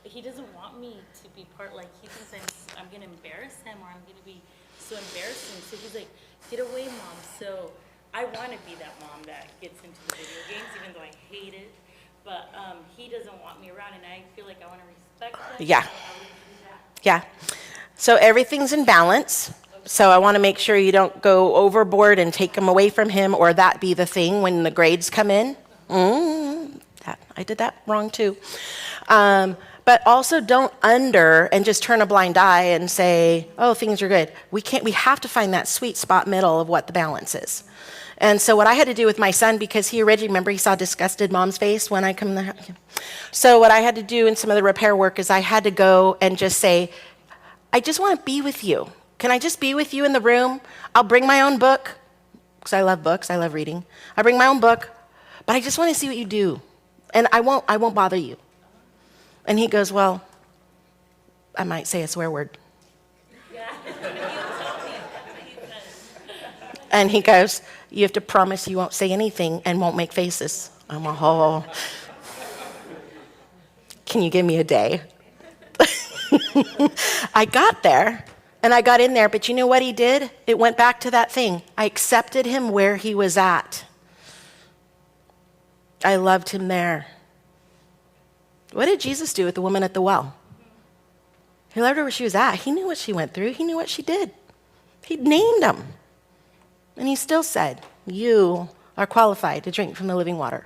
he doesn't want me to be part, like he thinks I'm going to embarrass him or I'm going to be so embarrassing. So he's like, get away, Mom. So I want to be that mom that gets into the video games, even though I hate it. But he doesn't want me around, and I feel like I want to respect him. Yeah. So I would do that. Yeah. So everything's in balance. So I want to make sure you don't go overboard and take them away from him, or that be the thing when the grades come in. I did that wrong too. But also don't and just turn a blind eye and say, oh, things are good. We have to find that sweet spot middle of what the balance is. And so what I had to do with my son, because he originally, remember, he saw disgusted mom's face when I come in the house. So what I had to do in some of the repair work is I had to go and just say, I just want to be with you. Can I just be with you in the room? I'll bring my own book, because I love books, I love reading. I'll bring my own book, but I just want to see what you do. And I won't bother you. And he goes, well, I might say a swear word. And he goes, you have to promise you won't say anything and won't make faces. I'm like, oh, can you give me a day? I got there, and I got in there, but you know what he did? It went back to that thing. I accepted him where he was at. I loved him there. What did Jesus do with the woman at the well? He loved her where she was at. He knew what she went through. He knew what she did. He named them. And he still said, you are qualified to drink from the living water.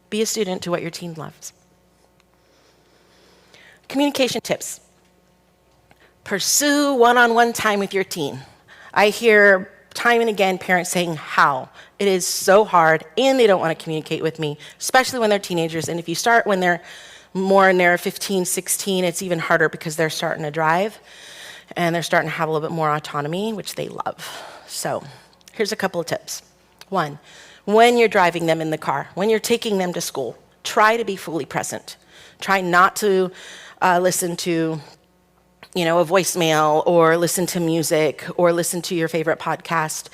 Be a student to what your teen loves. Communication tips. Pursue one-on-one time with your teen. I hear time and again parents saying, how? It is so hard, and they don't want to communicate with me, especially when they're teenagers. And if you start when they're more in their 15, 16, it's even harder because they're starting to drive, and they're starting to have a little bit more autonomy, which they love. So here's a couple of tips. One, when you're driving them in the car, when you're taking them to school, try to be fully present. Try not to listen to a voicemail or listen to music or listen to your favorite podcast.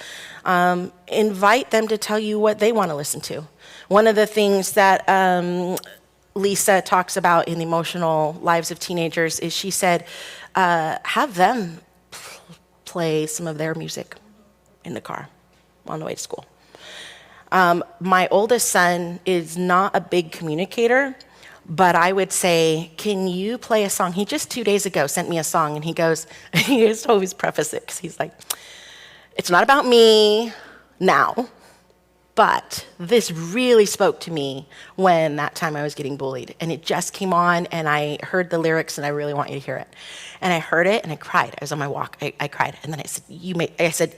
Invite them to tell you what they want to listen to. One of the things that Lisa talks about in the emotional lives of teenagers is she said, have them play some of their music in the car on the way to school. My oldest son is not a big communicator, but I would say, can you play a song? He just 2 days ago sent me a song, and he just always preface it, because he's like, it's not about me now. But this really spoke to me when that time I was getting bullied. And it just came on, and I heard the lyrics, and I really want you to hear it. And I heard it, and I cried. I was on my walk. I cried. And then I said,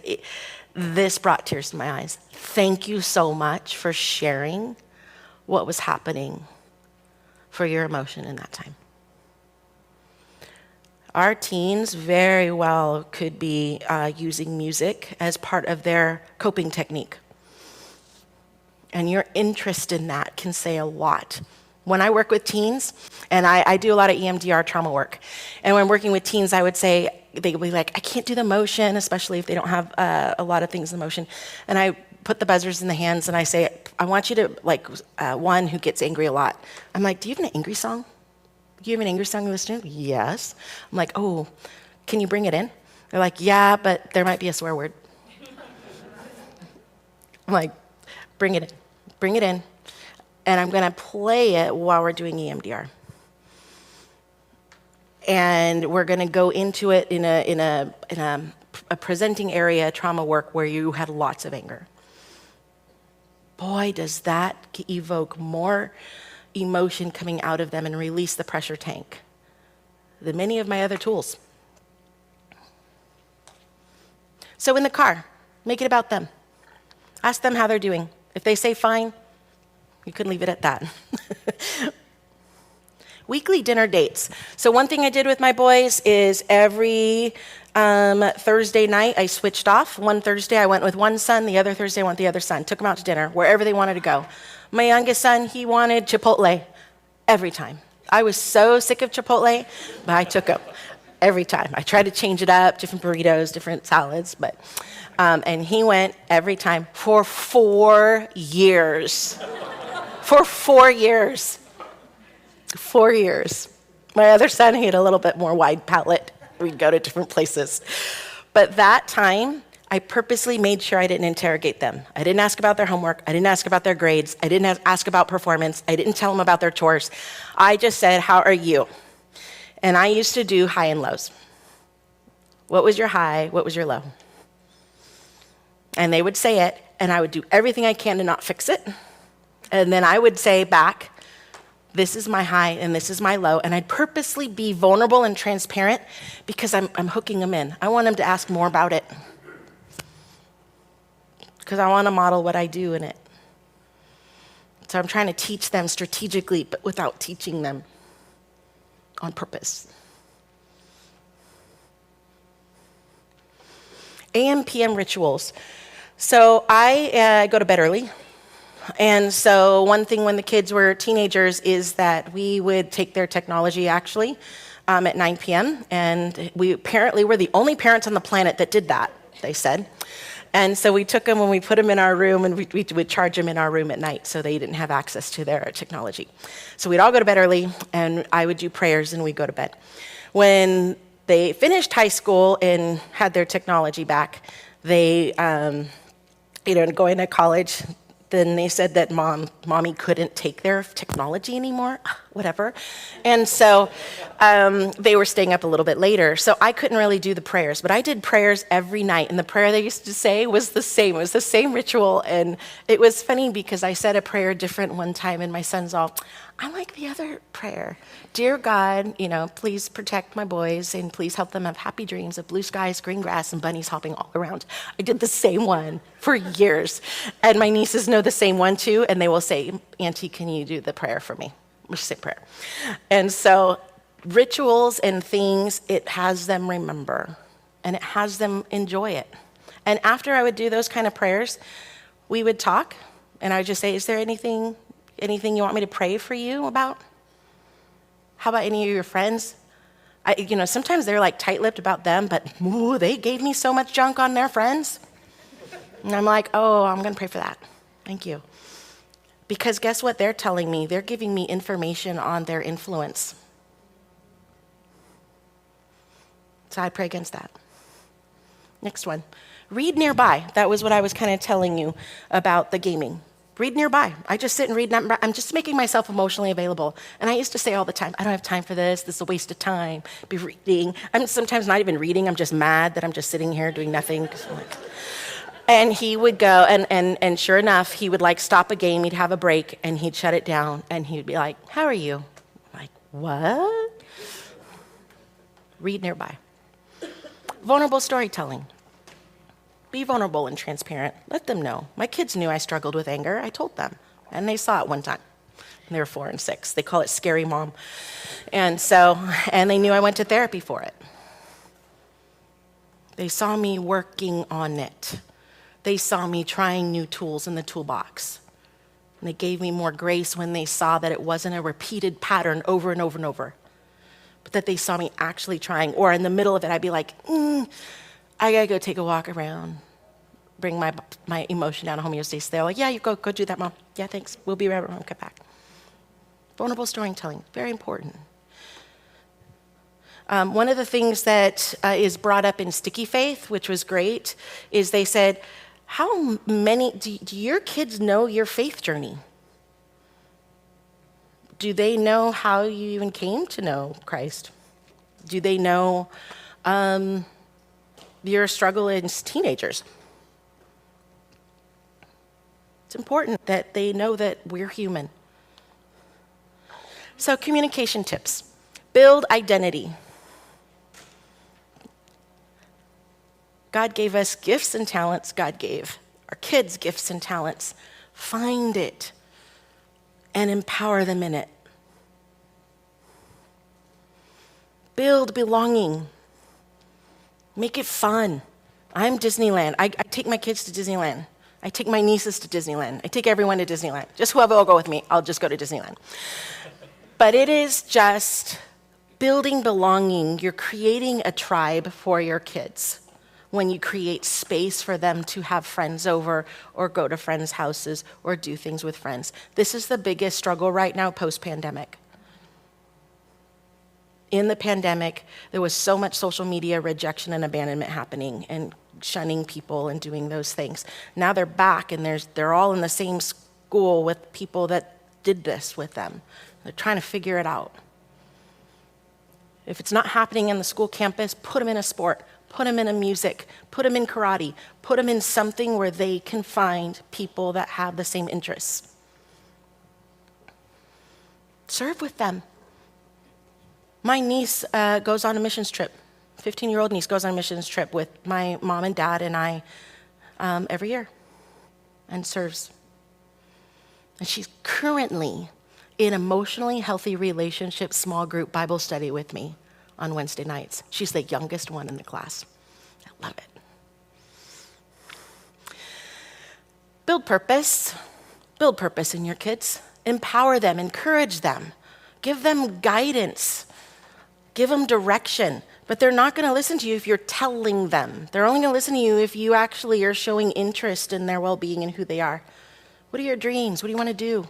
this brought tears to my eyes. Thank you so much for sharing what was happening for your emotion in that time. Our teens very well could be using music as part of their coping technique. And your interest in that can say a lot. When I work with teens, and I do a lot of EMDR trauma work, and when working with teens, I would say, they would be like, I can't do the motion, especially if they don't have a lot of things in motion. And I put the buzzers in the hands, and I say, I want you to, one who gets angry a lot. I'm like, do you have an angry song? Do you have an angry song you listen to? Yes. I'm like, oh, can you bring it in? They're like, yeah, but there might be a swear word. I'm like, bring it in. And I'm going to play it while we're doing EMDR. And we're going to go into it in a presenting area, trauma work, where you had lots of anger. Boy, does that evoke more emotion coming out of them and release the pressure tank than many of my other tools. So in the car, make it about them. Ask them how they're doing. If they say fine, you can leave it at that. Weekly dinner dates. So one thing I did with my boys is every Thursday night I switched off. One Thursday I went with one son, the other Thursday I went with the other son. Took them out to dinner, wherever they wanted to go. My youngest son, he wanted Chipotle every time. I was so sick of Chipotle, but I took him every time. I tried to change it up, different burritos, different salads, but and he went every time for 4 years. For 4 years. 4 years. My other son, he had a little bit more wide palate. We'd go to different places. But that time, I purposely made sure I didn't interrogate them. I didn't ask about their homework. I didn't ask about their grades. I didn't ask about performance. I didn't tell them about their chores. I just said, how are you? And I used to do high and lows. What was your high? What was your low? And they would say it, and I would do everything I can to not fix it. And then I would say back, this is my high and this is my low. And I'd purposely be vulnerable and transparent because I'm hooking them in. I want them to ask more about it. Because I want to model what I do in it. So I'm trying to teach them strategically, but without teaching them on purpose. AM, PM rituals. So I go to bed early. And so one thing when the kids were teenagers is that we would take their technology actually at 9 p.m. And we apparently were the only parents on the planet that did that, they said. And so we took them and we put them in our room, and we would charge them in our room at night so they didn't have access to their technology. So we'd all go to bed early, and I would do prayers, and we'd go to bed. When they finished high school and had their technology back, they, going to college, then they said that mommy couldn't take their technology anymore, whatever. And so they were staying up a little bit later. So I couldn't really do the prayers, but I did prayers every night. And the prayer they used to say was the same. It was the same ritual. And it was funny because I said a prayer different one time, and my son's all, I like the other prayer. Dear God, please protect my boys and please help them have happy dreams of blue skies, green grass, and bunnies hopping all around. I did the same one for years. And my nieces know the same one too, and they will say, Auntie, can you do the prayer for me? Which is the same prayer. And so rituals and things, it has them remember, and it has them enjoy it. And after I would do those kind of prayers, we would talk, and I would just say, is there anything you want me to pray for you about? How about any of your friends? Sometimes they're like tight-lipped about them, but they gave me so much junk on their friends. And I'm like, oh, I'm going to pray for that. Thank you. Because guess what they're telling me? They're giving me information on their influence. So I pray against that. Next one. Read nearby. That was what I was kind of telling you about the gaming. Read nearby. I just sit and read. I'm just making myself emotionally available. And I used to say all the time, I don't have time for this. This is a waste of time. Be reading. I'm sometimes not even reading. I'm just mad that I'm just sitting here doing nothing. And he would go, and sure enough, he would like stop a game, he'd have a break, and he'd shut it down, and he'd be like, how are you? I'm like, what? Read nearby. Vulnerable storytelling. Be vulnerable and transparent. Let them know. My kids knew I struggled with anger. I told them, and they saw it one time. And they were 4 and 6. They call it scary mom. And they knew I went to therapy for it. They saw me working on it. They saw me trying new tools in the toolbox. And they gave me more grace when they saw that it wasn't a repeated pattern over and over and over, but that they saw me actually trying. Or in the middle of it, I'd be like, I gotta go take a walk around, bring my emotion down to homeostasis. They're like, yeah, you go do that, Mom. Yeah, thanks. We'll be right around. Come back. Vulnerable storytelling, very important. One of the things that is brought up in Sticky Faith, which was great, is they said, how many, do your kids know your faith journey? Do they know how you even came to know Christ? Do they know your struggle as teenagers? It's important that they know that we're human. So, communication tips. Build identity. God gave us gifts and talents. God gave our kids gifts and talents. Find it and empower them in it. Build belonging. Make it fun. I'm Disneyland. I take my kids to Disneyland. I take my nieces to Disneyland. I take everyone to Disneyland. Just whoever will go with me, I'll just go to Disneyland. But it is just building belonging. You're creating a tribe for your kids when you create space for them to have friends over or go to friends' houses or do things with friends. This is the biggest struggle right now post-pandemic. In the pandemic, there was so much social media rejection and abandonment happening and shunning people and doing those things. Now they're back and they're all in the same school with people that did this with them. They're trying to figure it out. If it's not happening in the school campus, put them in a sport, put them in a music, put them in karate, put them in something where they can find people that have the same interests. Serve with them. My niece goes on a missions trip. 15-year-old niece goes on a missions trip with my mom and dad and I every year and serves. And she's currently in emotionally healthy relationship small group Bible study with me on Wednesday nights. She's the youngest one in the class. I love it. Build purpose. Build purpose in your kids. Empower them, encourage them, give them guidance, give them direction. But they're not going to listen to you if you're telling them. They're only going to listen to you if you actually are showing interest in their well-being and who they are. What are your dreams? What do you want to do?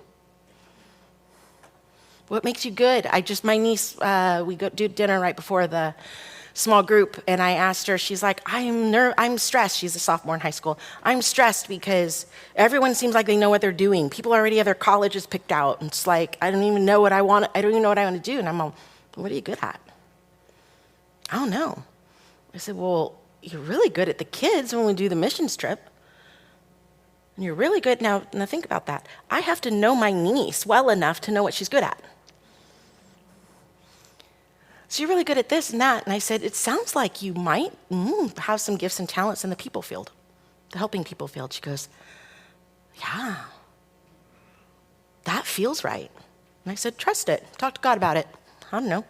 What makes you good? My niece, we go do dinner right before the small group, and I asked her, she's like, I'm stressed. She's a sophomore in high school. I'm stressed because everyone seems like they know what they're doing. People already have their colleges picked out. And it's like, I don't even know what I want. I don't even know what I want to do. And I'm like, what are you good at? I don't know. I said, well, you're really good at the kids when we do the missions trip. And you're really good. Now think about that. I have to know my niece well enough to know what she's good at. So you're really good at this and that. And I said, it sounds like you might have some gifts and talents in the people field, the helping people field. She goes, yeah, that feels right. And I said, trust it. Talk to God about it. I don't know.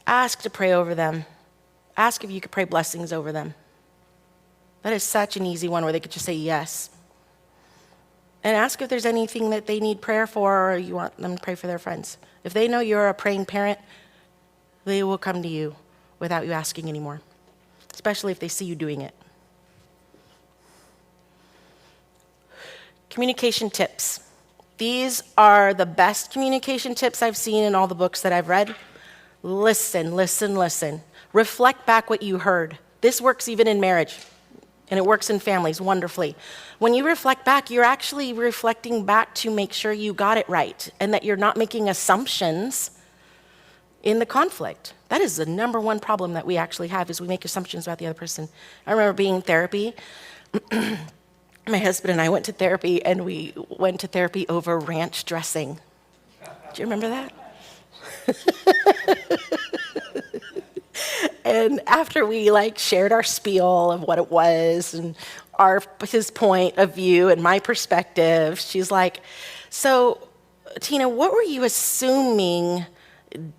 Ask to pray over them. Ask if you could pray blessings over them. That is such an easy one where they could just say yes. And ask if there's anything that they need prayer for or you want them to pray for their friends. If they know you're a praying parent, they will come to you without you asking anymore, especially if they see you doing it. Communication tips. These are the best communication tips I've seen in all the books that I've read. Listen, listen, listen. Reflect back what you heard. This works even in marriage. And it works in families wonderfully. When you reflect back, you're actually reflecting back to make sure you got it right and that you're not making assumptions in the conflict. That is the number one problem that we actually have, is we make assumptions about the other person. I remember being in therapy. My husband and I went to therapy, and we went to therapy over ranch dressing. Do you remember that? And after we shared our spiel of what it was and his point of view and my perspective, she's like, so Tina, what were you assuming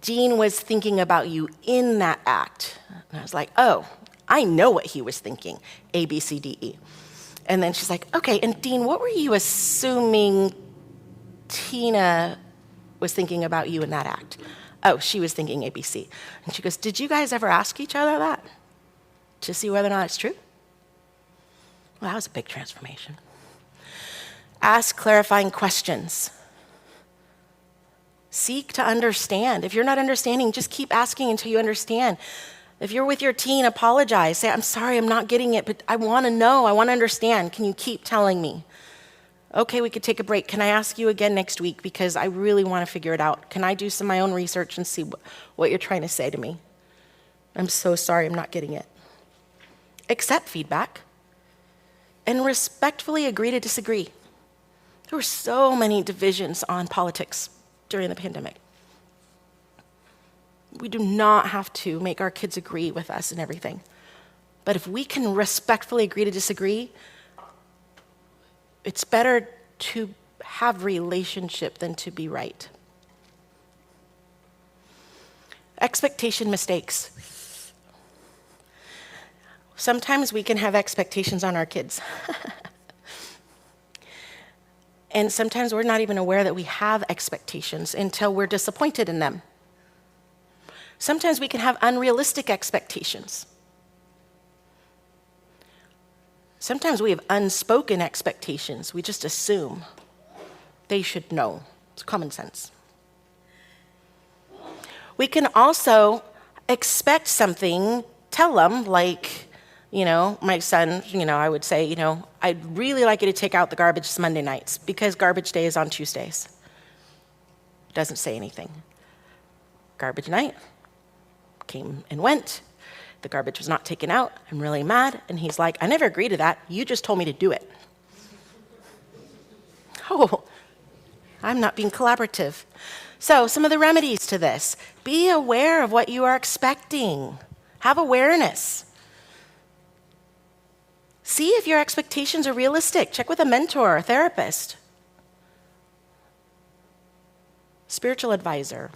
Dean was thinking about you in that act? And I was like, oh, I know what he was thinking, A, B, C, D, E. And then she's like, okay, and Dean, what were you assuming Tina was thinking about you in that act? Oh, she was thinking ABC. And she goes, did you guys ever ask each other that to see whether or not it's true? Well, that was a big transformation. Ask clarifying questions. Seek to understand. If you're not understanding, just keep asking until you understand. If you're with your teen, apologize. Say, I'm sorry, I'm not getting it, but I want to know, I want to understand. Can you keep telling me? Okay, we could take a break. Can I ask you again next week, because I really want to figure it out? Can I do some of my own research and see what you're trying to say to me? I'm so sorry, I'm not getting it. Accept feedback and respectfully agree to disagree. There were so many divisions on politics during the pandemic. We do not have to make our kids agree with us and everything. But if we can respectfully agree to disagree, it's better to have relationship than to be right. Expectation mistakes. Sometimes we can have expectations on our kids. And sometimes we're not even aware that we have expectations until we're disappointed in them. Sometimes we can have unrealistic expectations. Sometimes we have unspoken expectations. We just assume they should know. It's common sense. We can also expect something, tell them, my son, I would say, I'd really like you to take out the garbage Monday nights because garbage day is on Tuesdays. Doesn't say anything. Garbage night came and went. The garbage was not taken out. I'm really mad. And he's like, I never agreed to that. You just told me to do it. Oh, I'm not being collaborative. So some of the remedies to this: be aware of what you are expecting. Have awareness. See if your expectations are realistic. Check with a mentor or a therapist. Spiritual advisor.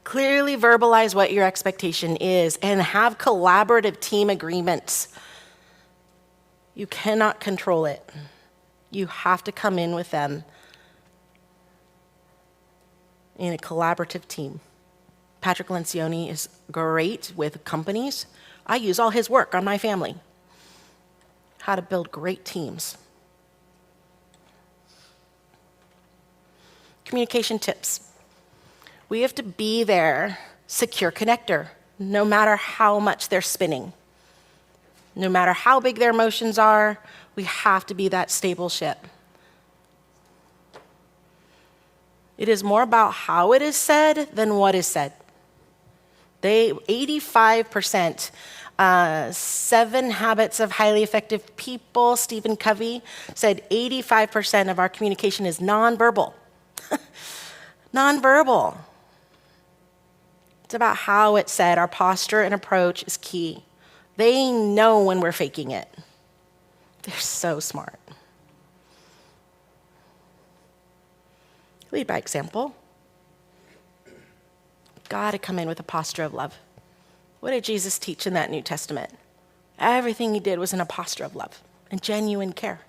Clearly verbalize what your expectation is and have collaborative team agreements. You cannot control it. You have to come in with them in a collaborative team. Patrick Lencioni is great with companies. I use all his work on my family. How to build great teams. Communication tips. We have to be their secure connector, no matter how much they're spinning. No matter how big their emotions are, we have to be that stable ship. It is more about how it is said than what is said. 85%, 7 Habits of Highly Effective People, Stephen Covey said 85% of our communication is nonverbal. Nonverbal. It's about how it's said. Our posture and approach is key. They know when we're faking it. They're so smart. Lead by example. Got to come in with a posture of love. What did Jesus teach in that New Testament? Everything he did was in a posture of love and genuine care.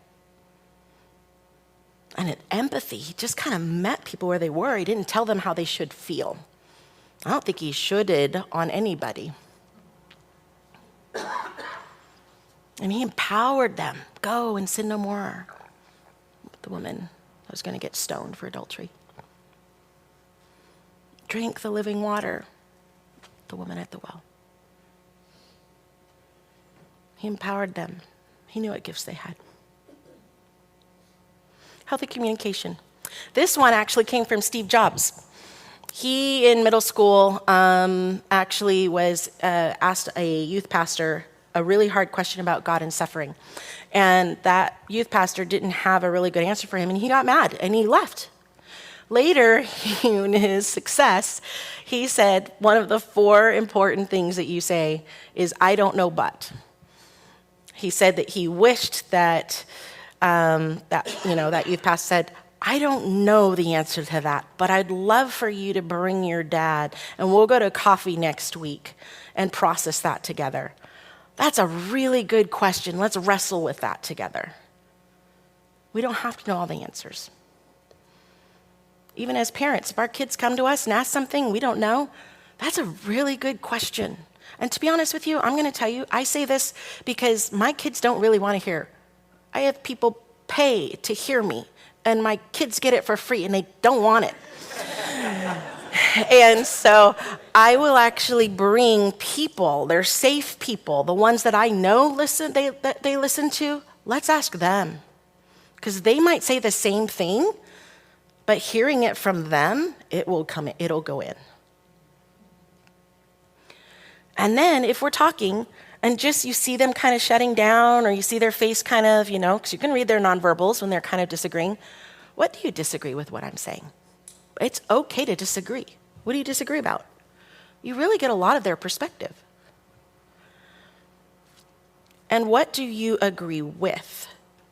And in empathy, he just kind of met people where they were. He didn't tell them how they should feel. I don't think he shoulded on anybody. And he empowered them. Go and sin no more. The woman was going to get stoned for adultery. Drink the living water. The woman at the well. He empowered them. He knew what gifts they had. Healthy communication. This one actually came from Steve Jobs. He, in middle school, actually was asked a youth pastor a really hard question about God and suffering. And that youth pastor didn't have a really good answer for him, and he got mad, and he left. Later, in his success, he said, one of the 4 important things that you say is, I don't know but. He said that he wished that, that youth pastor said, I don't know the answer to that, but I'd love for you to bring your dad, and we'll go to coffee next week and process that together. That's a really good question. Let's wrestle with that together. We don't have to know all the answers. Even as parents, if our kids come to us and ask something we don't know, that's a really good question. And to be honest with you, I'm going to tell you, I say this because my kids don't really want to hear. I have people pay to hear me, and my kids get it for free, and they don't want it. And so I will actually bring people, they're safe people, the ones that I know they listen to, let's ask them. Because they might say the same thing, but hearing it from them, it'll go in. And then if we're talking, and just you see them kind of shutting down, or you see their face kind of, because you can read their nonverbals when they're kind of disagreeing. What do you disagree with what I'm saying? It's okay to disagree. What do you disagree about? You really get a lot of their perspective. And what do you agree with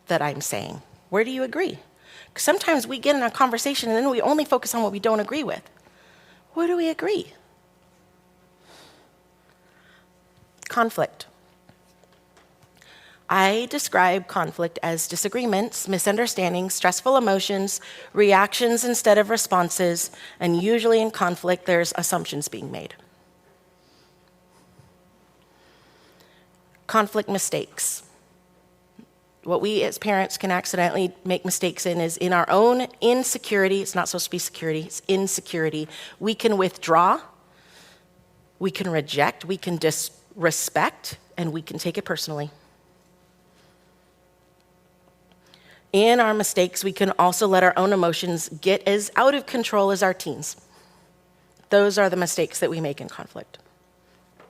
that I'm saying? Where do you agree? Because sometimes we get in a conversation and then we only focus on what we don't agree with. Where do we agree? Conflict. I describe conflict as disagreements, misunderstandings, stressful emotions, reactions instead of responses, and usually in conflict, there's assumptions being made. Conflict mistakes. What we as parents can accidentally make mistakes in is in our own insecurity. It's not supposed to be security, it's insecurity. We can withdraw, we can reject, we can disrespect, and we can take it personally. In our mistakes, we can also let our own emotions get as out of control as our teens. Those are the mistakes that we make in conflict.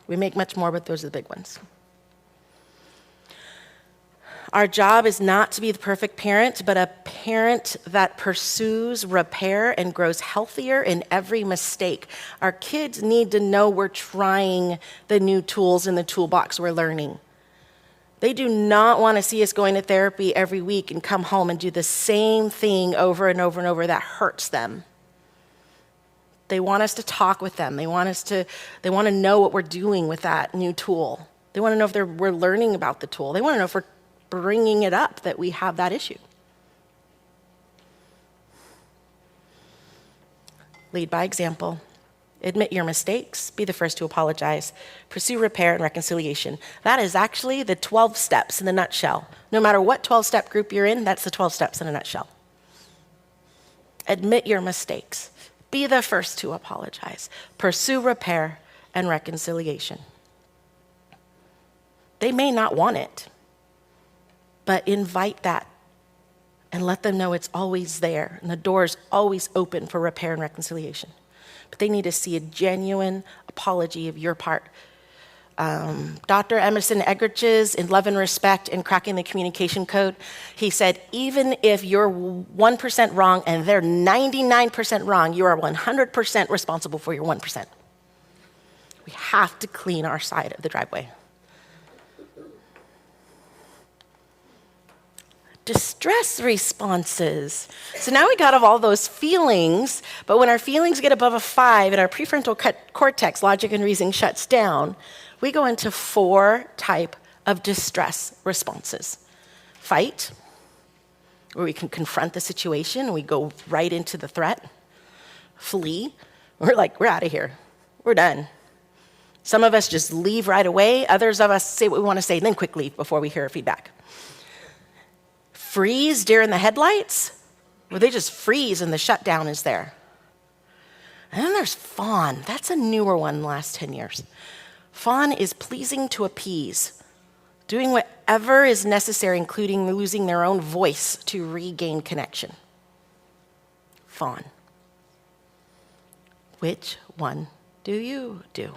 We make much more, but those are the big ones. Our job is not to be the perfect parent, but a parent that pursues repair and grows healthier in every mistake. Our kids need to know we're trying the new tools in the toolbox we're learning. They do not want to see us going to therapy every week and come home and do the same thing over and over and over. That hurts them. They want us to talk with them. They want to know what we're doing with that new tool. They want to know if we're learning about the tool. They want to know if we're bringing it up that we have that issue. Lead by example. Admit your mistakes, be the first to apologize, pursue repair and reconciliation. That is actually the 12 steps in a nutshell. No matter what 12-step group you're in, that's the 12 steps in a nutshell. Admit your mistakes, be the first to apologize, pursue repair and reconciliation. They may not want it, but invite that and let them know it's always there and the door's always open for repair and reconciliation. But they need to see a genuine apology of your part. Dr. Emerson Eggerichs, in Love and Respect and Cracking the Communication Code, he said, even if you're 1% wrong and they're 99% wrong, you are 100% responsible for your 1%. We have to clean our side of the driveway. Distress responses. So now we got all those feelings, but when our feelings get above a 5 and our prefrontal cortex, logic and reasoning, shuts down, we go into 4 types of distress responses. Fight, where we can confront the situation and we go right into the threat. Flee, we're out of here. We're done. Some of us just leave right away. Others of us say what we want to say, then quick leave before we hear feedback. Freeze during the headlights, where they just freeze and the shutdown is there. And then there's fawn. That's a newer one in the last 10 years. Fawn is pleasing to appease, doing whatever is necessary, including losing their own voice to regain connection. Fawn. Which one do you do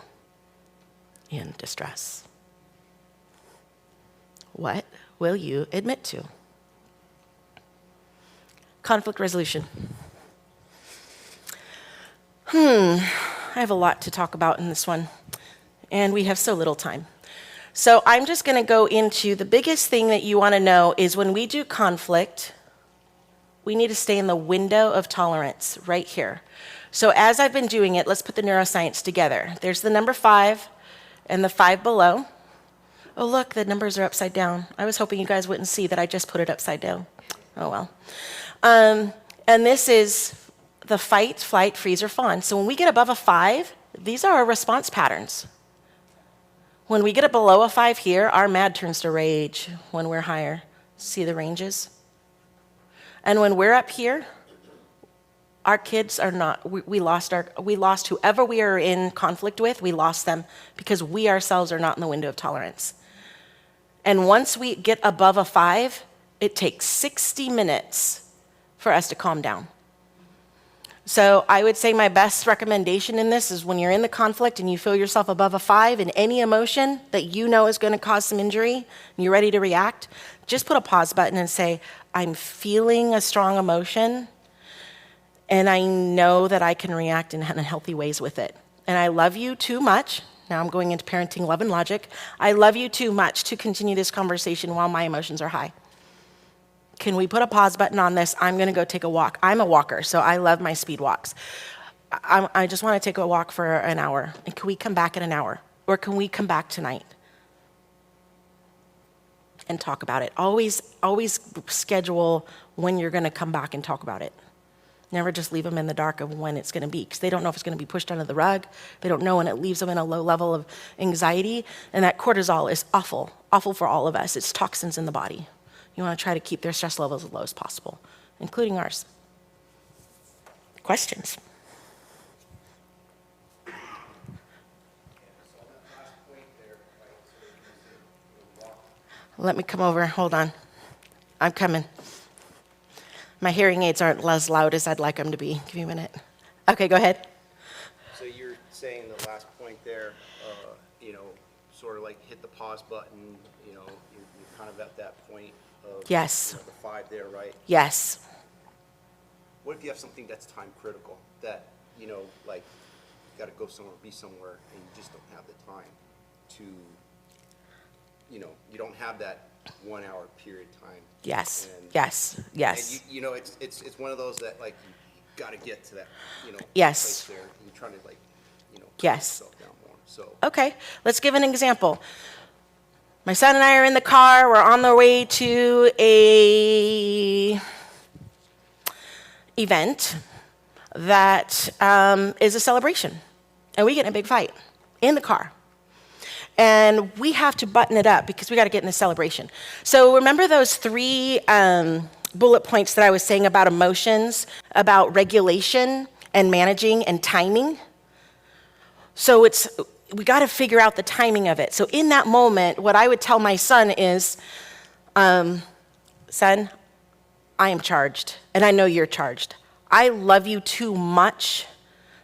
in distress? What will you admit to? Conflict resolution. I have a lot to talk about in this one, and we have so little time. So I'm just going to go into the biggest thing that you want to know is when we do conflict, we need to stay in the window of tolerance right here. So as I've been doing it, let's put the neuroscience together. There's the number 5 and the 5 below. Oh, look, the numbers are upside down. I was hoping you guys wouldn't see that I just put it upside down. Oh, well. And this is the fight, flight, freeze, or fawn. So when we get above a 5, these are our response patterns. When we get it below a 5 here, our mad turns to rage when we're higher. See the ranges? And when we're up here, our kids are not, we lost whoever we are in conflict with, we lost them because we ourselves are not in the window of tolerance. And once we get above a 5, it takes 60 minutes for us to calm down. So I would say my best recommendation in this is when you're in the conflict and you feel yourself above a 5 in any emotion that you know is going to cause some injury and you're ready to react, just put a pause button and say, I'm feeling a strong emotion and I know that I can react in healthy ways with it. And I love you too much. Now I'm going into parenting love and logic. I love you too much to continue this conversation while my emotions are high. Can we put a pause button on this? I'm going to go take a walk. I'm a walker, so I love my speed walks. I just want to take a walk for an hour. And can we come back in an hour? Or can we come back tonight and talk about it? Always schedule when you're going to come back and talk about it. Never just leave them in the dark of when it's going to be, because they don't know if it's going to be pushed under the rug. They don't know, and it leaves them in a low level of anxiety. And that cortisol is awful for all of us. It's toxins in the body. You want to try to keep their stress levels as low as possible, including ours. Questions? Let me come over. Hold on. I'm coming. My hearing aids aren't as loud as I'd like them to be. Give me a minute. Okay, go ahead. So you're saying the last point there, sort of like hit the pause button, you're kind of at that point of Yes. The 5 there, right? Yes. What if you have something that's time critical that, like you got to go somewhere, be somewhere, and you just don't have the time to, you don't have that 1 hour period time. Yes. And, Yes. And it's one of those that like you got to get to that, Yes. place there. And you're trying to like, Yes. calm yourself down more. So. Okay, let's give an example. My son and I are in the car. We're on the way to a event that is a celebration. And we get in a big fight in the car. And we have to button it up because we got to get in the celebration. So remember those 3 bullet points that I was saying about emotions, about regulation and managing and timing? So we got to figure out the timing of it. So in that moment, what I would tell my son is, son, I am charged, and I know you're charged. I love you too much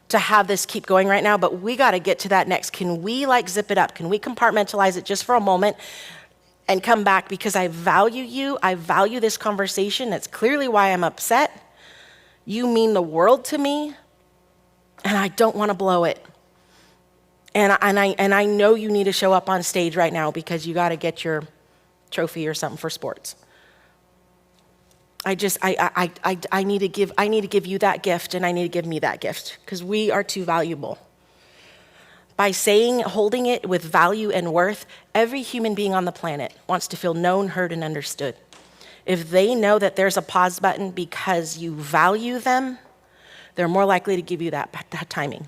to have this keep going right now, but we got to get to that next. Can we zip it up? Can we compartmentalize it just for a moment and come back? Because I value you. I value this conversation. That's clearly why I'm upset. You mean the world to me, and I don't want to blow it. And I know you need to show up on stage right now because you got to get your trophy or something for sports. I need to give you that gift, and I need to give me that gift because we are too valuable. By holding it with value and worth, every human being on the planet wants to feel known, heard, and understood. If they know that there's a pause button because you value them, they're more likely to give you that timing.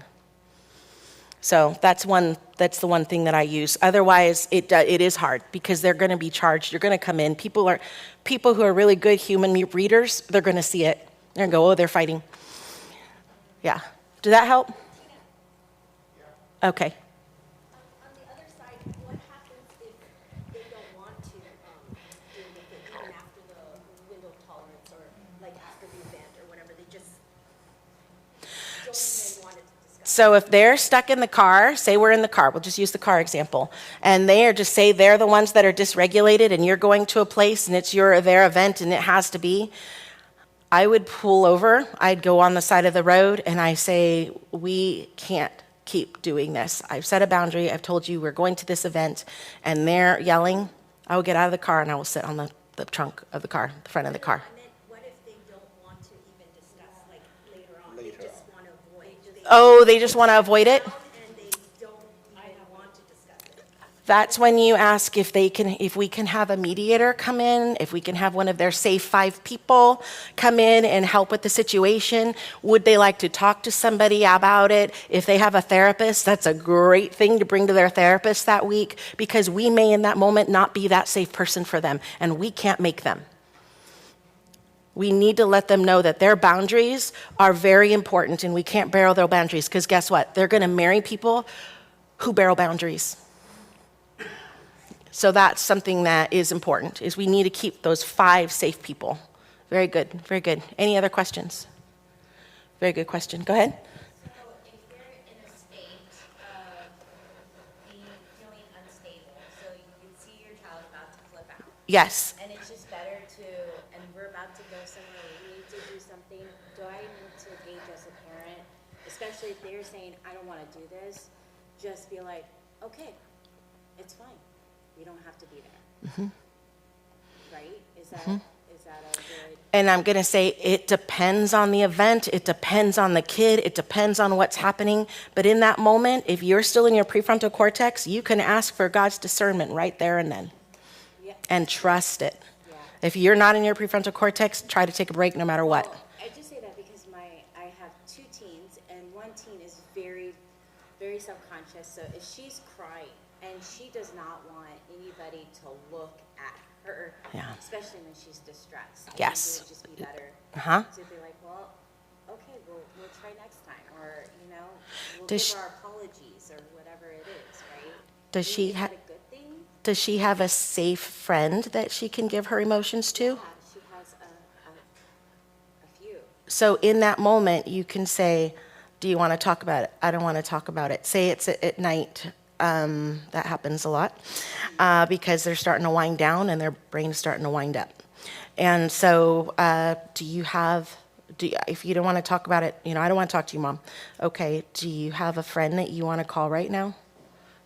So that's the one thing that I use. Otherwise, it is hard because they're going to be charged. You're going to come in. People who are really good human readers, they're going to see it. They're going to go, oh, they're fighting. Yeah. Did that help? Okay. On the other side, what happens if they don't want to deal with it even after the window of tolerance or like after the event or whatever? They just don't even want it to discuss So if they're stuck in the car, say we're in the car, we'll just use the car example, and they are just say they're the ones that are dysregulated and you're going to a place and it's their event and it has to be, I would pull over, I'd go on the side of the road and I say, we can't keep doing this. I've set a boundary, I've told you we're going to this event, and they're yelling, I will get out of the car and I will sit on the trunk of the car, the front of the car. I meant, what if they don't want to even discuss, like, later on? They just want to avoid. Oh, they just want to avoid it? And they don't even want to discuss it. That's when you ask if we can have a mediator come in, if we can have one of their safe 5 people come in and help with the situation. Would they like to talk to somebody about it? If they have a therapist, that's a great thing to bring to their therapist that week, because we may in that moment not be that safe person for them, and we can't make them. We need to let them know that their boundaries are very important, and we can't barrel their boundaries, because guess what? They're going to marry people who barrel boundaries. So that's something that is important, is we need to keep those 5 safe people. Very good, very good. Any other questions? Very good question. Go ahead. So if you're in a state of feeling unstable, so you can see your child about to flip out, Yes. and it's just better to, and we're about to go somewhere, we need to do something, do I need to engage as a parent, especially if they're saying, I don't want to do this, just be like, okay, it's fine. We don't have to be there. Right? Is that a good? And I'm going to say it depends on the event. It depends on the kid. It depends on what's happening. But in that moment, if you're still in your prefrontal cortex, you can ask for God's discernment right there and then. Yeah. And trust it. Yeah. If you're not in your prefrontal cortex, try to take a break no matter what. Well, I just say that because I have 2 teens, and one teen is very, very self-conscious. So if she's crying and she does not want anybody to look at her, Yeah. especially when she's distressed, I think Yes. it would just be better Uh-huh. to be like, well, okay, we'll try next time, or we'll Does give she- our apologies or whatever it is, right? Does she Is have? that a good thing? Does she have a safe friend that she can give her emotions to? Yeah, she has a few. So in that moment, you can say, do you want to talk about it? I don't want to talk about it. Say it's at night. That happens a lot because they're starting to wind down and their brain's starting to wind up. And so if you don't want to talk about it, I don't want to talk to you, Mom. Okay, do you have a friend that you want to call right now?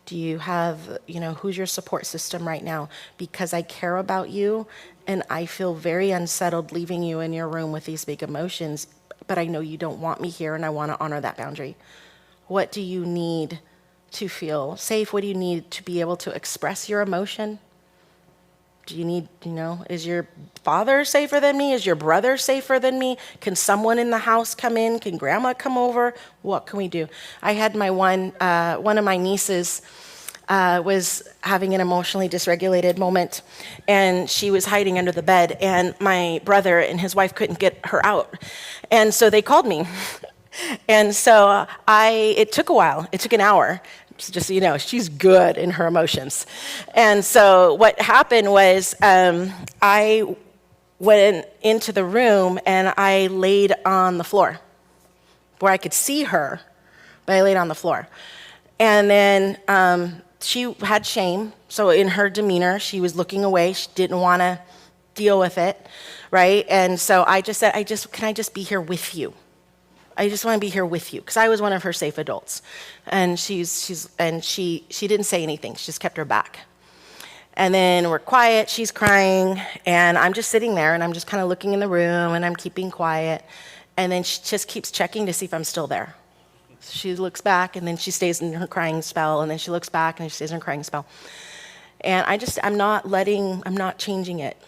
Do you have, who's your support system right now? Because I care about you and I feel very unsettled leaving you in your room with these big emotions, but I know you don't want me here and I want to honor that boundary. What do you need to feel safe? What do you need to be able to express your emotion? Do you need, is your father safer than me? Is your brother safer than me? Can someone in the house come in? Can grandma come over? What can we do? I had one of my nieces was having an emotionally dysregulated moment, and she was hiding under the bed, and my brother and his wife couldn't get her out. And so they called me. And so it took a while. It took an hour. Just so you know, she's good in her emotions. And so what happened was I went into the room and I laid on the floor where I could see her, but I laid on the floor. And then she had shame. So in her demeanor, she was looking away. She didn't want to deal with it, right? And so I just said, can I just be here with you? I just want to be here with you, because I was one of her safe adults. And she didn't say anything. She just kept her back. And then we're quiet, she's crying, and I'm just sitting there, and I'm just kind of looking in the room, and I'm keeping quiet. And then she just keeps checking to see if I'm still there. She looks back, and then she stays in her crying spell, and then she looks back, and she stays in her crying spell. And I'm not changing it.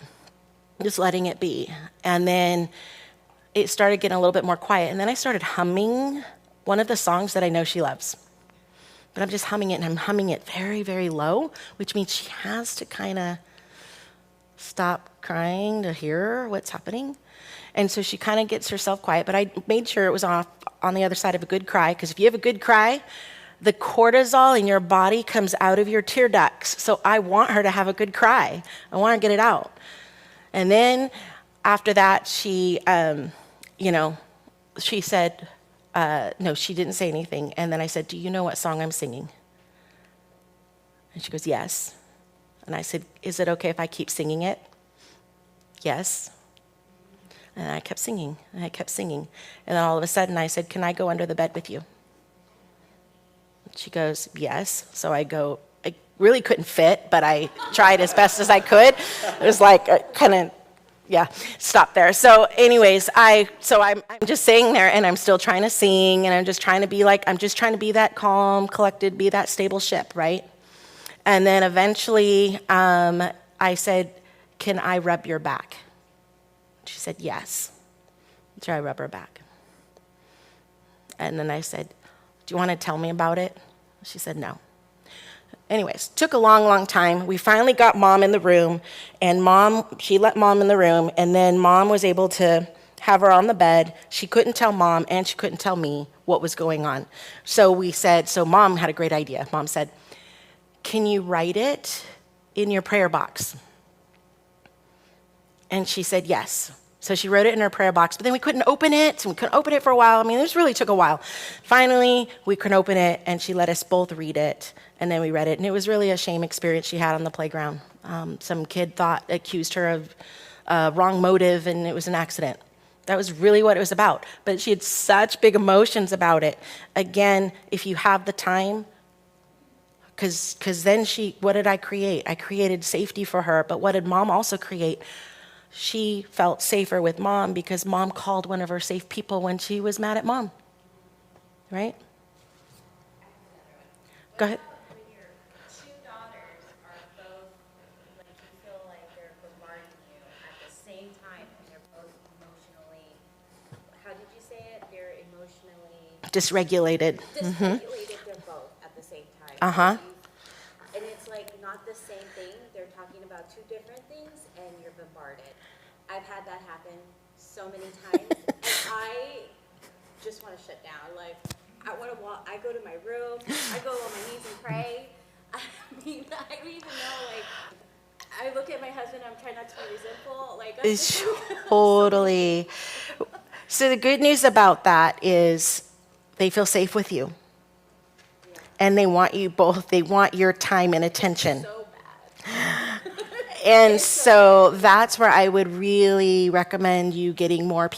I'm just letting it be. And then it started getting a little bit more quiet. And then I started humming one of the songs that I know she loves. But I'm just humming it, and I'm humming it very, very low, which means she has to kind of stop crying to hear what's happening. And so she kind of gets herself quiet, but I made sure it was off on the other side of a good cry, because if you have a good cry, the cortisol in your body comes out of your tear ducts. So I want her to have a good cry. I want her to get it out. And then after that, she said, no, she didn't say anything. And then I said, do you know what song I'm singing? And she goes, yes. And I said, is it okay if I keep singing it? Yes. And I kept singing, and I kept singing. And then all of a sudden I said, can I go under the bed with you? She goes, yes. So I go, I really couldn't fit, but I tried as best as I could. It was like kind of, yeah, stop there. So anyways, I'm just sitting there, and I'm still trying to sing, and I'm just trying to be that calm, collected, be that stable ship, right? And then eventually I said, can I rub your back? She said, yes. So I rub her back. And then I said, do you want to tell me about it? She said, no. Anyways, took a long, long time. We finally got Mom in the room, and she let Mom in the room, and then Mom was able to have her on the bed. She couldn't tell Mom, and she couldn't tell me what was going on. So Mom had a great idea. Mom said, can you write it in your prayer box? And she said, yes. So she wrote it in her prayer box, but then we couldn't open it, and we couldn't open it for a while. I mean, this really took a while. Finally, we couldn't open it, and she let us both read it, and then we read it, and it was really a shame experience she had on the playground. Some kid accused her of wrong motive, and it was an accident. That was really what it was about, but she had such big emotions about it. Again, if you have the time, because then what did I create? I created safety for her, but what did Mom also create? She felt safer with Mom because Mom called one of her safe people when she was mad at Mom, right? Go ahead. When your two daughters are both, like you feel like they're bombarding you at the same time, and they're both emotionally, how did you say it? They're emotionally Dysregulated. dysregulated, they're both at the same time. Uh-huh. And it's like not the same thing. They're talking about two different things, and you're bombarded. I've had that happen so many times, and I just want to shut down. Like, I want to walk, I go to my room, I go on my knees and pray. I mean, I don't even know, like, I look at my husband, I'm trying not to be resentful, like, I'm It's just- totally. So the good news about that is they feel safe with you. And they want your time and attention. so bad. And so that's where I would really recommend you getting more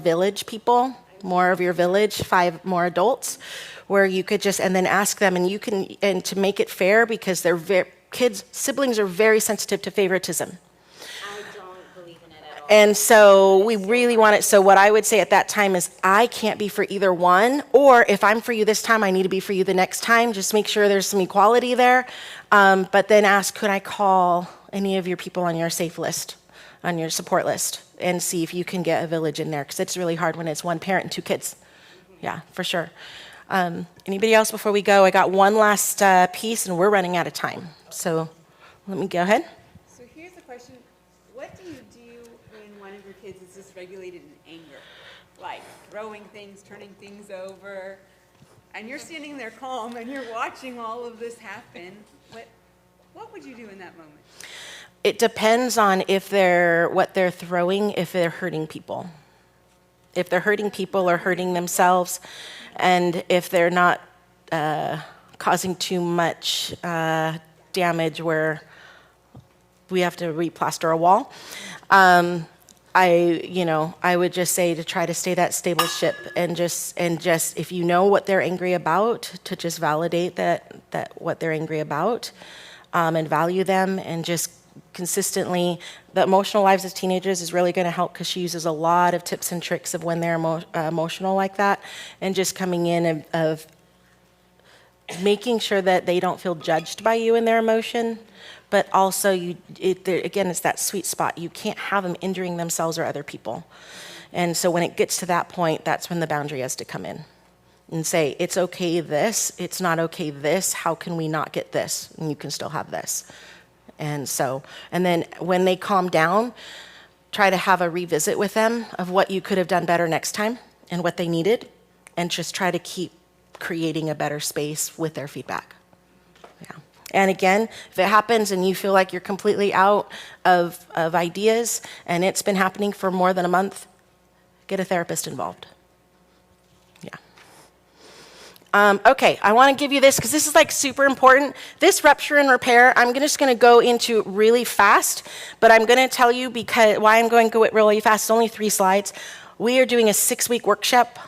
village people, more of your village, 5 more adults, where you could just, and then ask them, and to make it fair, because siblings are very sensitive to favoritism. I don't believe in it at all. And so we really want it. So what I would say at that time is, I can't be for either one, or if I'm for you this time, I need to be for you the next time. Just make sure there's some equality there. But then ask, could I call any of your people on your safe list, on your support list, and see if you can get a village in there, because it's really hard when it's one parent and 2 kids. Yeah, for sure. Anybody else before we go? I got one last piece, and we're running out of time. So let me go ahead. So here's a question. What do you do when one of your kids is dysregulated in anger? Like throwing things, turning things over, and you're standing there calm and you're watching all of this happen. What would you do in that moment? It depends on what they're throwing, if they're hurting people. If they're hurting people or hurting themselves, and if they're not causing too much damage where we have to replaster a wall, I would just say to try to stay that stable ship, and just if you know what they're angry about, to just validate that what they're angry about, and value them, and just consistently. The Emotional Lives of Teenagers is really going to help, because she uses a lot of tips and tricks of when they're emotional like that, and just coming in of making sure that they don't feel judged by you in their emotion, but also it's that sweet spot. You can't have them injuring themselves or other people. And so when it gets to that point, that's when the boundary has to come in and say, it's okay this, it's not okay this, how can we not get this, and you can still have this. And then when they calm down, try to have a revisit with them of what you could have done better next time and what they needed, and just try to keep creating a better space with their feedback. Yeah. And again, if it happens and you feel like you're completely out of ideas, and it's been happening for more than a month, get a therapist involved. Yeah. Okay, I want to give you this because this is like super important. This rupture and repair, I'm just going to go into really fast, but I'm going to tell you why I'm going to go it really fast. It's only 3 slides. We are doing a 6-week workshop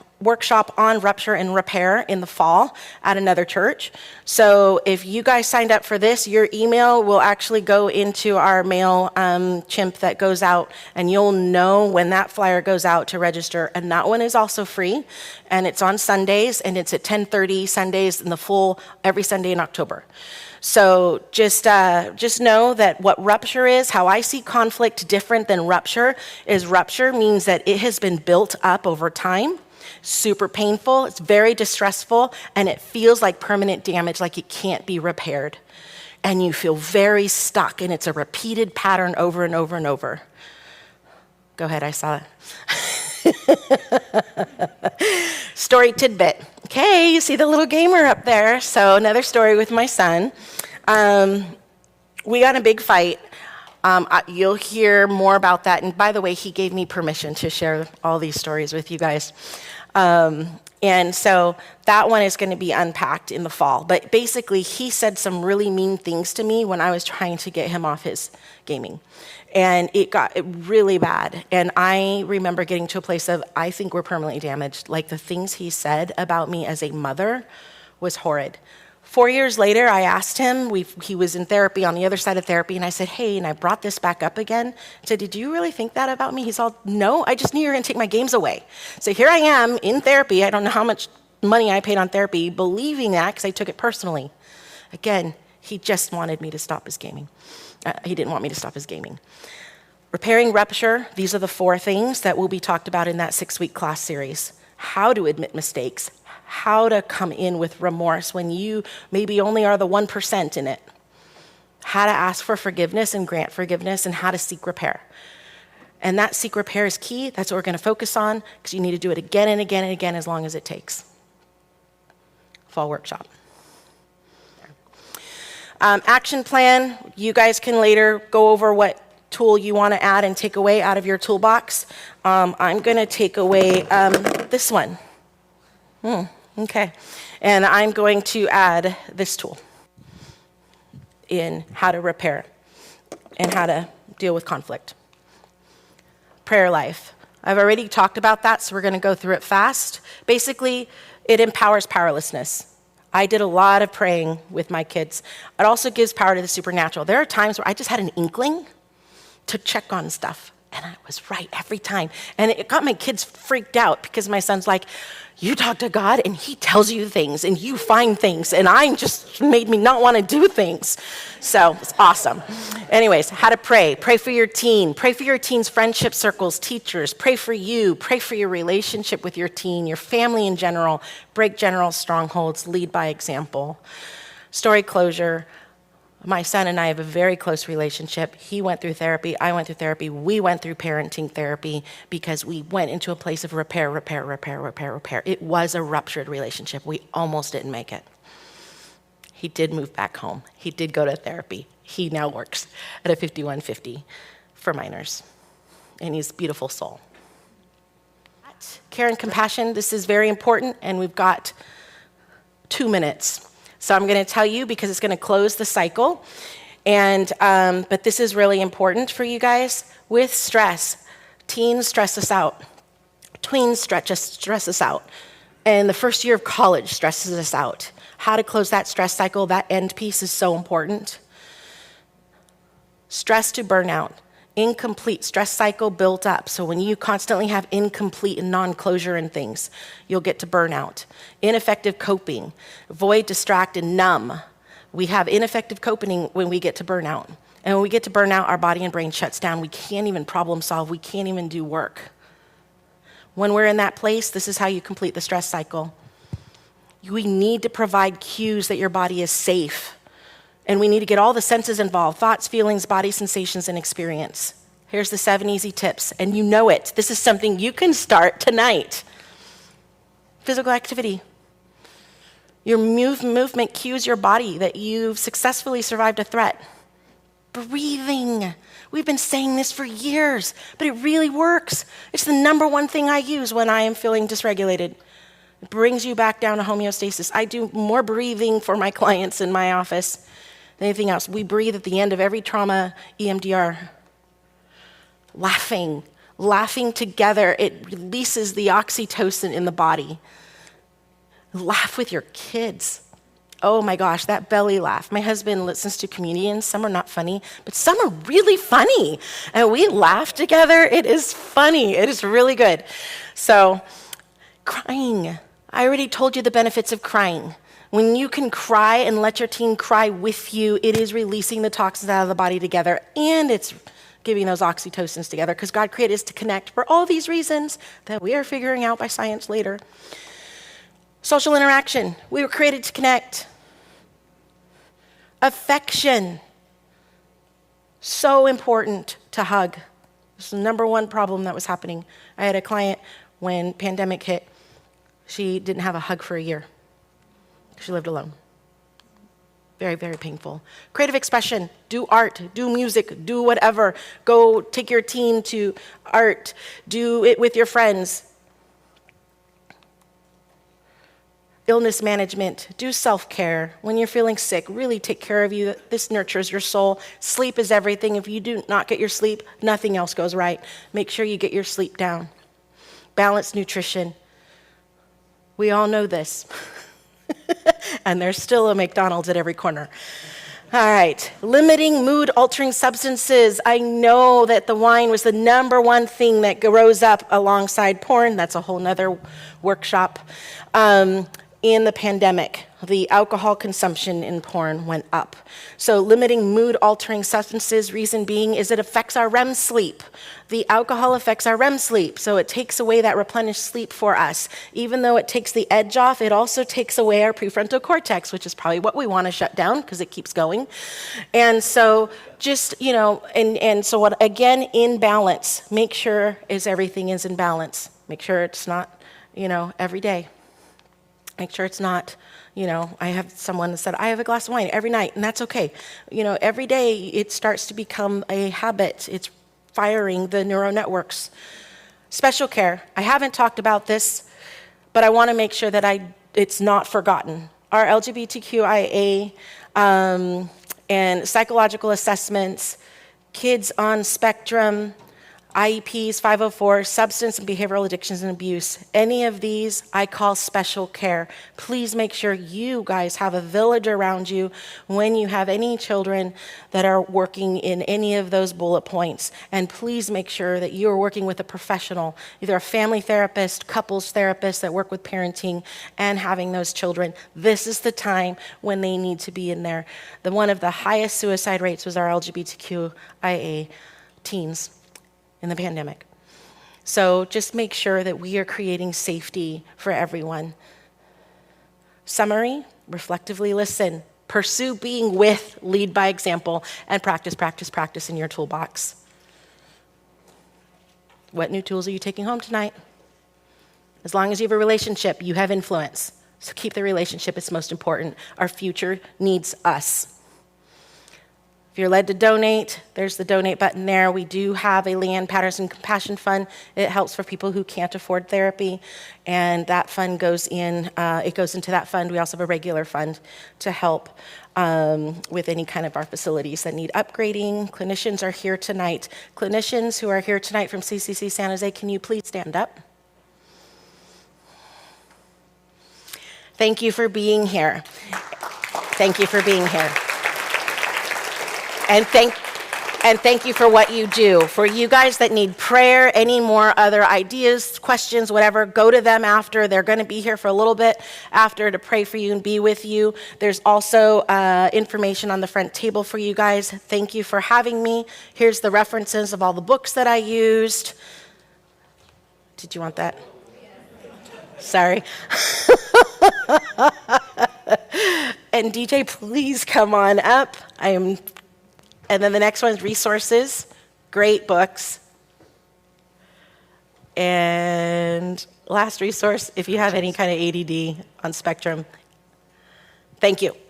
on rupture and repair in the fall at another church. So if you guys signed up for this, your email will actually go into our mail chimp that goes out, and you'll know when that flyer goes out to register. And that one is also free, and it's on Sundays, and it's at 10:30 Sundays in the full every Sunday in October. So just know that what rupture is, how I see conflict different than rupture, is rupture means that it has been built up over time. Super painful, it's very distressful, and it feels like permanent damage, like it can't be repaired. And you feel very stuck, and it's a repeated pattern over and over and over. Go ahead, I saw it. Story tidbit. Okay, you see the little gamer up there. So another story with my son. We got in a big fight. You'll hear more about that. And by the way, he gave me permission to share all these stories with you guys. And so that one is going to be unpacked in the fall. But basically, he said some really mean things to me when I was trying to get him off his gaming. And it got really bad. And I remember getting to a place of, I think we're permanently damaged. Like the things he said about me as a mother was horrid. 4 years later, I asked him, he was in therapy, on the other side of therapy, and I said, hey, and I brought this back up again. I said, did you really think that about me? He's all, no, I just knew you were going to take my games away. So here I am in therapy. I don't know how much money I paid on therapy, believing that because I took it personally. Again, he just wanted me to stop his gaming. He didn't want me to stop his gaming. Repairing rupture, these are the 4 things that will be talked about in that 6-week class series. How to admit mistakes, how to come in with remorse when you maybe only are the 1% in it, how to ask for forgiveness and grant forgiveness, and how to seek repair. And that seek repair is key. That's what we're going to focus on because you need to do it again and again and again as long as it takes. Fall workshop. Action plan, you guys can later go over what tool you want to add and take away out of your toolbox. I'm going to take away this one. Okay. And I'm going to add this tool in how to repair and how to deal with conflict. Prayer life. I've already talked about that, so we're going to go through it fast. Basically, it empowers powerlessness. I did a lot of praying with my kids. It also gives power to the supernatural. There are times where I just had an inkling to check on stuff, and I was right every time. And it got my kids freaked out because my son's like, you talk to God and he tells you things and you find things, and I just made me not want to do things. So it's awesome. Anyways, how to pray. Pray for your teen. Pray for your teen's friendship circles, teachers. Pray for you. Pray for your relationship with your teen, your family in general. Break general strongholds. Lead by example. Story closure. My son and I have a very close relationship. He went through therapy. I went through therapy. We went through parenting therapy because we went into a place of repair. It was a ruptured relationship. We almost didn't make it. He did move back home. He did go to therapy. He now works at a 5150 for minors. And he's a beautiful soul. Care and compassion, this is very important, and we've got 2 minutes. So I'm going to tell you because it's going to close the cycle. And but this is really important for you guys. With stress, teens stress us out. Tweens stress us out. And the first year of college stresses us out. How to close that stress cycle, that end piece is so important. Stress to burnout. Incomplete stress cycle built up. So when you constantly have incomplete and non-closure in things, you'll get to burnout. Ineffective coping. Avoid, distract, and numb. We have ineffective coping when we get to burnout. And when we get to burnout, our body and brain shuts down. We can't even problem solve. We can't even do work. When we're in that place, this is how you complete the stress cycle. We need to provide cues that your body is safe. And we need to get all the senses involved: thoughts, feelings, body sensations, and experience. Here's the 7 easy tips, and you know it. This is something you can start tonight. Physical activity. Your movement cues your body that you've successfully survived a threat. Breathing. We've been saying this for years, but it really works. It's the number 1 thing I use when I am feeling dysregulated. It brings you back down to homeostasis. I do more breathing for my clients in my office than anything else. We breathe at the end of every trauma EMDR. Laughing together, it releases the oxytocin in the body. Laugh with your kids. Oh my gosh, that belly laugh. My husband listens to comedians. Some are not funny, but some are really funny. And we laugh together. It is funny. It is really good. So, crying. I already told you the benefits of crying. When you can cry and let your teen cry with you, it is releasing the toxins out of the body together, and it's giving those oxytocins together, because God created us to connect for all these reasons that we are figuring out by science later. Social interaction. We were created to connect. Affection. So important to hug. This is the number one problem that was happening. I had a client when pandemic hit. She didn't have a hug for a year. She lived alone. Very, very painful. Creative expression. Do art, do music, do whatever. Go take your teen to art. Do it with your friends. Illness management, do self-care. When you're feeling sick, really take care of you. This nurtures your soul. Sleep is everything. If you do not get your sleep, nothing else goes right. Make sure you get your sleep down. Balanced nutrition. We all know this. And there's still a McDonald's at every corner. All right, limiting mood-altering substances. I know that the wine was the number one thing that rose up alongside porn. That's a whole nother workshop. In the pandemic, the alcohol consumption in porn went up. So limiting mood-altering substances, reason being is it affects our REM sleep. The alcohol affects our REM sleep, so it takes away that replenished sleep for us. Even though it takes the edge off, it also takes away our prefrontal cortex, which is probably what we want to shut down because it keeps going. And so just, and so what, again, in balance, make sure everything is in balance. Make sure it's not, every day. Make sure it's not, I have someone that said, I have a glass of wine every night, and that's okay. Every day it starts to become a habit. It's firing the neural networks. Special care. I haven't talked about this, but I want to make sure that it's not forgotten. Our LGBTQIA and psychological assessments, kids on spectrum, IEPs, 504, substance and behavioral addictions and abuse. Any of these I call special care. Please make sure you guys have a village around you when you have any children that are working in any of those bullet points. And please make sure that you are working with a professional, either a family therapist, couples therapist that work with parenting and having those children. This is the time when they need to be in there. One of the highest suicide rates was our LGBTQIA teens in the pandemic. So just make sure that we are creating safety for everyone. Summary, reflectively listen, pursue being with, lead by example, and practice, practice, practice in your toolbox. What new tools are you taking home tonight? As long as you have a relationship, you have influence. So keep the relationship, it's most important. Our future needs us. If you're led to donate, there's the donate button there. We do have a Leanne Patterson Compassion Fund. It helps for people who can't afford therapy, and that fund goes into that fund. We also have a regular fund to help with any kind of our facilities that need upgrading. Clinicians are here tonight. Clinicians who are here tonight from CCC San Jose, can you please stand up? Thank you for being here. Thank you for being here. And thank you for what you do. For you guys that need prayer, any more other ideas, questions, whatever, go to them after. They're going to be here for a little bit after to pray for you and be with you. There's also information on the front table for you guys. Thank you for having me. Here's the references of all the books that I used. Did you want that? Sorry. And DJ, please come on up. And then the next one is resources, great books. And last resource, if you have any kind of ADD on spectrum, thank you. All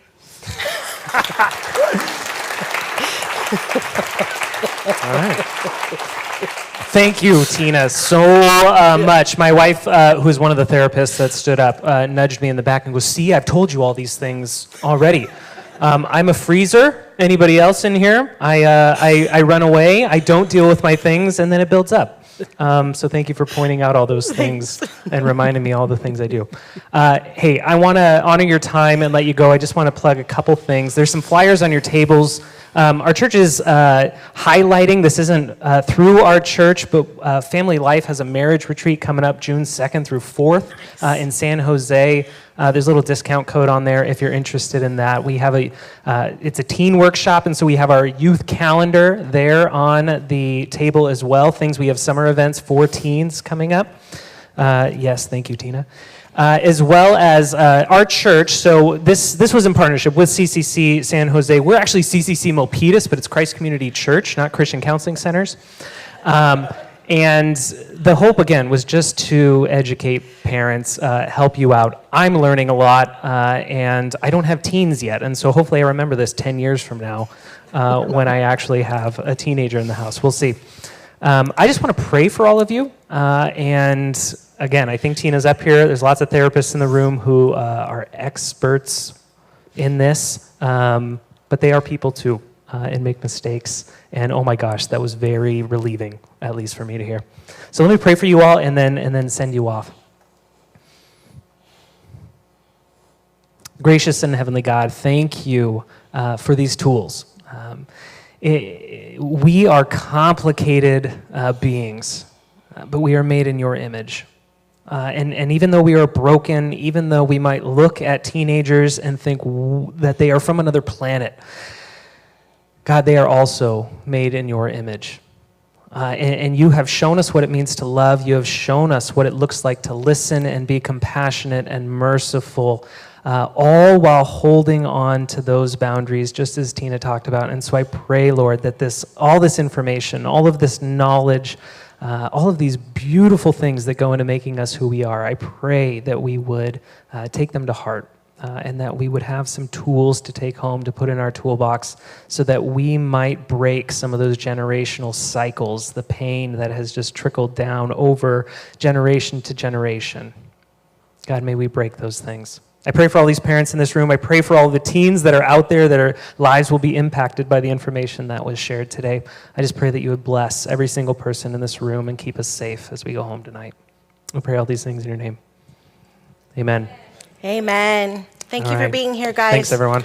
right. Thank you, Tina, so much. My wife, who's one of the therapists that stood up, nudged me in the back and goes, see, I've told you all these things already. I'm a freezer. Anybody else in here? I run away. I don't deal with my things, and then it builds up. So thank you for pointing out all those things and reminding me all the things I do. Hey, I want to honor your time and let you go. I just want to plug a couple things. There's some flyers on your tables. Our church is highlighting, this isn't through our church, but Family Life has a marriage retreat coming up June 2nd through 4th in San Jose. There's a little discount code on there if you're interested in that. We have it's a teen workshop, and so we have our youth calendar there on the table as well. We have summer events for teens coming up. Yes, thank you, Tina. As well as our church. So this was in partnership with CCC San Jose. We're actually CCC Milpitas, but it's Christ Community Church, not Christian Counseling Centers. And the hope, again, was just to educate parents, help you out. I'm learning a lot, and I don't have teens yet, and so hopefully I remember this 10 years from now when I actually have a teenager in the house. We'll see. I just want to pray for all of you, and again, I think Tina's up here. There's lots of therapists in the room who are experts in this, but they are people too, and make mistakes. And oh my gosh, that was very relieving, at least for me to hear. So let me pray for you all, and then send you off. Gracious and heavenly God, thank you for these tools. We are complicated beings, but we are made in your image. And even though we are broken, even though we might look at teenagers and think that they are from another planet, God, they are also made in your image. And you have shown us what it means to love. You have shown us what it looks like to listen and be compassionate and merciful, all while holding on to those boundaries, just as Tina talked about. And so I pray, Lord, that all this information, all of this knowledge, all of these beautiful things that go into making us who we are, I pray that we would take them to heart, and that we would have some tools to take home, to put in our toolbox, so that we might break some of those generational cycles, the pain that has just trickled down over generation to generation. God, may we break those things. I pray for all these parents in this room. I pray for all the teens that are out there that their lives will be impacted by the information that was shared today. I just pray that you would bless every single person in this room and keep us safe as we go home tonight. I pray all these things in your name. Amen. Amen. Thank you for being here, guys. Thanks, everyone.